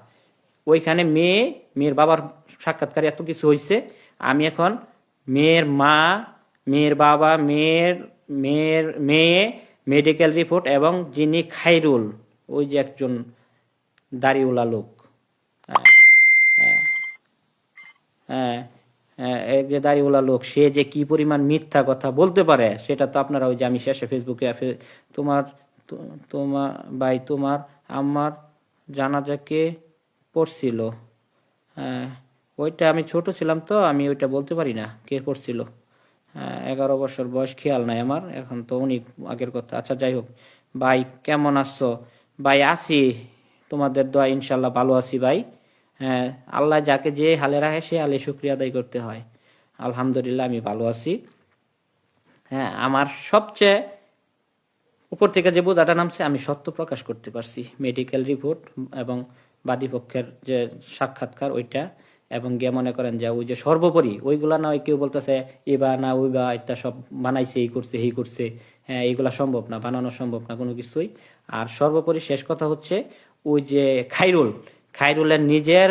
ওইখানে মেয়ের বাবার সাক্ষাৎকারে এত কিছু হয়েছে, আমি এখন মেয়ের মা, মেয়ের বাবা, মেয়ের মেয়ে, মেডিকেল রিপোর্ট, এবং যিনি খাইরুল, ওই যে একজন দাড়িওয়ালা লোক, হ্যাঁ, এক যে দাড়িওয়ালা লোক, সে যে কি পরিমাণ মিথ্যা কথা বলতে পারে, সেটা তো আপনারা, ওই যে আমি শেষে ফেসবুকে তোমার তোমার ভাই, তোমার আমার জানাজাকে পড়ছিল। হ্যাঁ, ওইটা আমি ছোট ছিলাম তো, আমি ওইটা বলতে পারি না কে পড়ছিল। 11 বছর বয়স, খেয়াল নাই আমার, এখন তো অনেক আগের কথা। আচ্ছা যাই হোক, ভাই কেমন আছো? ভাই আছি, তোমাদের দোয়া ইনশাল্লাহ ভালো আছি ভাই। হ্যাঁ, আল্লাহ যাকে যে হালে রাখে সে হালে শুকরিয়া আদায় করতে হয়। আলহামদুলিল্লাহ আমি ভালো আছি। হ্যাঁ, আমার সবচেয়ে উপর থেকে যে বোঝাটা নামছে, আমি সত্য প্রকাশ করতে পারছি। মেডিকেল রিপোর্ট এবং বাদীপক্ষের যে সাক্ষাৎকার ওইটা, এবং গিয়ে মনে করেন যে ওই যে সর্বোপরি ওইগুলা না, ওই কেউ বলতেছে এবা না ওই বা, এটা সব বানাইছে, এই করছে এই করছে, হ্যাঁ এইগুলা সম্ভব না, বানানো সম্ভব না কোনো কিছুই। আর সর্বোপরি শেষ কথা হচ্ছে, ওই যে খাইরুলের নিজের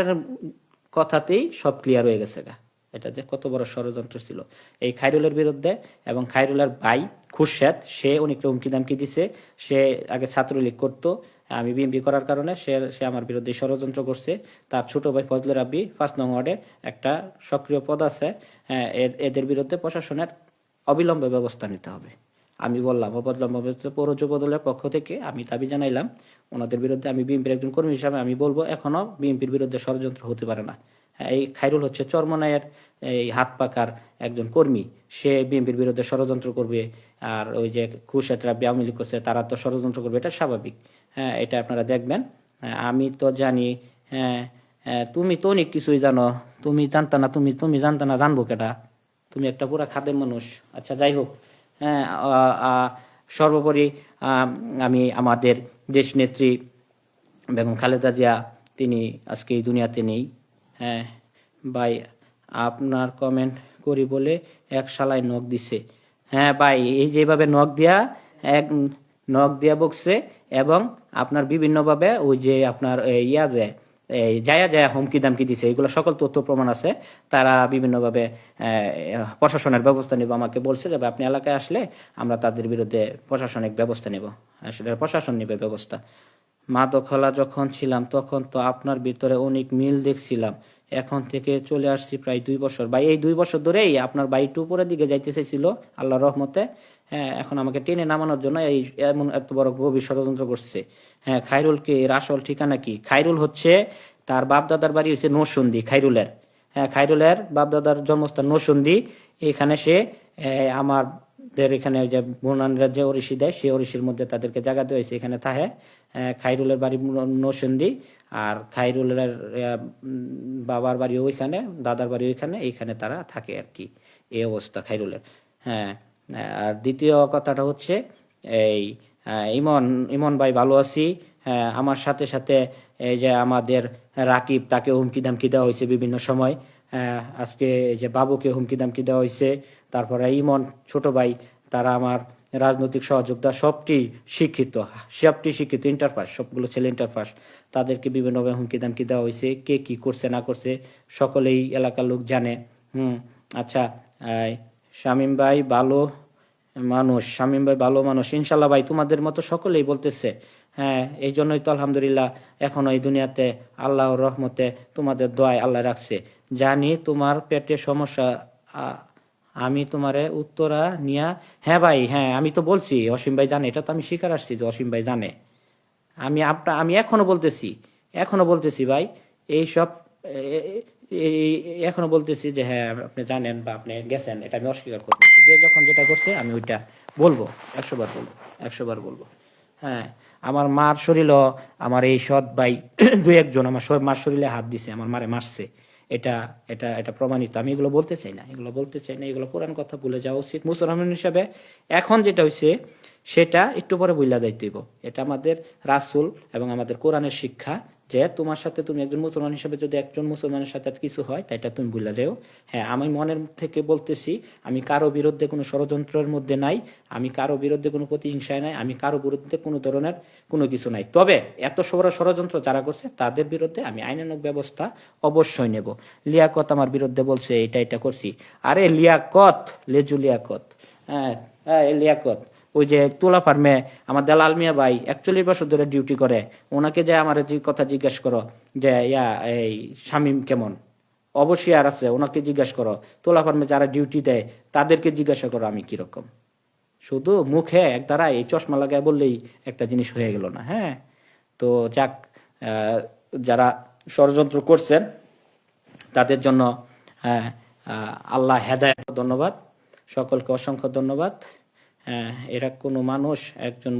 কথাতেই সব ক্লিয়ার হয়ে গেছে গা, এটা যে কত বড় ষড়যন্ত্র ছিল এই খাইরুলের বিরুদ্ধে। এবং খাইরুলের ভাই খুরশেদ, সে অনেকটা হুমকি দামকি দিছে। সে আগে ছাত্রলীগ করতো, আমি বিএমপি করার কারণে সে আমার বিরুদ্ধে ষড়যন্ত্র করছে। তার ছোট ভাই ফজলে রাব্বি 5 নং ওয়ার্ডে একটা সক্রিয় পদ আছে। এদের বিরুদ্ধে প্রশাসনের অবিলম্বে ব্যবস্থা নিতে হবে। আমি বললাম অবলম্বন পৌর যুব দলের পক্ষ থেকে আমি দাবি জানাইলাম ওনাদের বিরুদ্ধে। আমি বিএনপির একজন কর্মী হিসাবে আমি বলবো, এখনো বিএনপির বিরুদ্ধে ষড়যন্ত্র হতে পারে না। এই খাইরুল হচ্ছে চরমনায়ের এই হাত পাকার একজন কর্মী, সে বিএনপির বিরুদ্ধে ষড়যন্ত্র করবে। আর ওই যে খুরশেদ রাব্বি আওয়ামী লীগ করছে, তারা তো ষড়যন্ত্র করবে, এটা স্বাভাবিক। হ্যাঁ, এটা আপনারা দেখবেন। আমি তো জানি। হ্যাঁ, তুমি তো অনেক কিছুই জানো, তুমি জানতা না, তুমি জানতা না, জানবো কেটা? তুমি একটা পুরা খাদের মানুষ। আচ্ছা যাই হোক, হ্যাঁ, সর্বোপরি আমি আমাদের দেশ নেত্রী বেগম খালেদা জিয়া, তিনি আজকে এই দুনিয়াতে নেই। হ্যাঁ ভাই, আপনার কমেন্ট করি বলে এক শালায় নখ দিছে। হ্যাঁ ভাই, এই যেভাবে নখ দিয়া বকছে, এবং আপনার বিভিন্নভাবে ওই যে আপনার ইয়া যে এই জায়া হুমকি দামকি দিছে, এগুলো সকল তথ্য প্রমাণ আছে। তারা বিভিন্নভাবে প্রশাসনের ব্যবস্থা নেব আমাকে বলছে যে আপনি এলাকায় আসলে আমরা তাদের বিরুদ্ধে প্রশাসনিক ব্যবস্থা নেব। আসলে প্রশাসন নেবে ব্যবস্থা। মাদকলা যখন ছিলাম তখন তো আপনার ভিতরে অনেক মিল দেখছিলাম। এখন থেকে চলে আসছি প্রায় 2 বছর। ভাই এই 2 বছর ধরেই আপনার ভাই একটু উপরের দিকে যাইতে চাইছিল আল্লাহর রহমতে। হ্যাঁ, এখন আমাকে টেনে নামানোর জন্য এই এমন এত বড় গভীর ষড়যন্ত্র করছে। হ্যাঁ, খায়রুলকে এর আসল ঠিকানা কি? খায়রুল হচ্ছে তার বাপ দাদার বাড়ি হচ্ছে নরসিংদী খায়রুলের। হ্যাঁ, খায়রুলের বাপ দাদার জন্মস্থান নরসিংদী। এখানে সে আমাদের এখানে যে বোনানরা যে ওড়িশি দেয় সেই ওড়িশির মধ্যে তাদেরকে জায়গা দেওয়া হয়েছে, এখানে থাকে। খায়রুলের বাড়ি নরসিংদী, আর খায়রুলের বাবার বাড়ি ওইখানে, দাদার বাড়ি ওইখানে, এইখানে তারা থাকে আর কি। এই অবস্থা খায়রুলের। হ্যাঁ, আর দ্বিতীয় কথাটা হচ্ছে এই ইমন ইমন ভাই ভালো আছি। হ্যাঁ, আমার সাথে সাথে এই যে আমাদের রাকিব, তাকে হুমকি দামকি দেওয়া হয়েছে বিভিন্ন সময়। আজকে এই যে বাবুকে হুমকি দামকি দেওয়া হয়েছে। তারপরে ইমন ছোট ভাই, তারা আমার রাজনৈতিক সহযোগিতা, সবটি শিক্ষিত ইন্টার পাস, সবগুলো ছেলে ইন্টার পাস। তাদেরকে বিভিন্নভাবে হুমকি দামকি দেওয়া হয়েছে। কে কি করছে না করছে সকলেই এলাকার লোক জানে। আচ্ছা, শামীম ভাই ভালো মানুষ ইনশাল্লাহ ভাই, তোমাদের মতো সকলেই বলতেছে। হ্যাঁ, এই জন্যই তো আলহামদুলিল্লাহ এখনো এই দুনিয়াতে আল্লাহর রহমতে তোমাদের দোয়ায় আল্লাহ রাখছে। জানি তোমার পেটে সমস্যা, আমি তোমারে উত্তরা নিয়া। হ্যাঁ ভাই, হ্যাঁ আমি তো বলছি, অসীম ভাই জানে, এটা তো আমি স্বীকার আসছি যে অসীম ভাই জানে। আমি এখনো বলতেছি ভাই এইসব, এখনো বলতেছি যে হ্যাঁ আপনি জানেন বা আপনি গেছেন, এটা আমি অস্বীকার করবো না। যে যখন যেটা করছে আমি ওইটা বলবো, 100 বার বলবো। হ্যাঁ, আমার মার শরীরও আমার এই সৎ ভাই দুই একজন আমার মার শরীরে হাত দিছে, আমার মারে মারছে। এটা এটা এটা প্রমাণিত। আমি এগুলো বলতে চাই না, এগুলো পুরান কথা ভুলে যাওয়া উচিত মুসলমান হিসাবে। এখন যেটা হয়েছে সেটা একটু পরে বইলা যাইতে হইব। এটা আমাদের রাসূল এবং আমাদের কোরআনের শিক্ষা যে তোমার সাথে, তুমি একজন মুসলমান হিসেবে যদি একজন মুসলমানের সাথে কিছু হয় তাই এটা তুমি ভুলে যাও। হ্যাঁ, আমি মনের থেকে বলতেছি, আমি কারো বিরুদ্ধে কোনো ষড়যন্ত্রের মধ্যে নাই, আমি কারো বিরুদ্ধে কোনো প্রতিহিংসায় নাই, আমি কারো বিরুদ্ধে কোনো ধরনের কোনো কিছু নাই। তবে এত বড় ষড়যন্ত্র যারা করছে তাদের বিরুদ্ধে আমি আইনানুগ ব্যবস্থা অবশ্যই নেব। লিয়াকত আমার বিরুদ্ধে বলছে এটা করছি। আরে লিয়াকত, লেজু লিয়াকত। হ্যাঁ, লিয়াকত ওই যে তুলা ফার্মে আমার দালাল মিয়া ভাই 41 বছর ধরে ডিউটি করে, ওনাকে যে আমার যে কথা জিজ্ঞেস করো যে এই শামীম কেমন, অবশ্যই আর আছে, ওনাকে জিজ্ঞাসা করো। তুলা ফার্মে যারা ডিউটি দেয় তাদেরকে জিজ্ঞাসা করো আমি কিরকম। শুধু মুখে এক দ্বারা এই চশমা লাগায় বললেই একটা জিনিস হয়ে গেল না। হ্যাঁ, তো যাক, যারা ষড়যন্ত্র করছেন তাদের জন্য হ্যাঁ আল্লাহ হেদায়েত, ধন্যবাদ সকলকে, অসংখ্য ধন্যবাদ। এরা কোনো মানুষ, একজন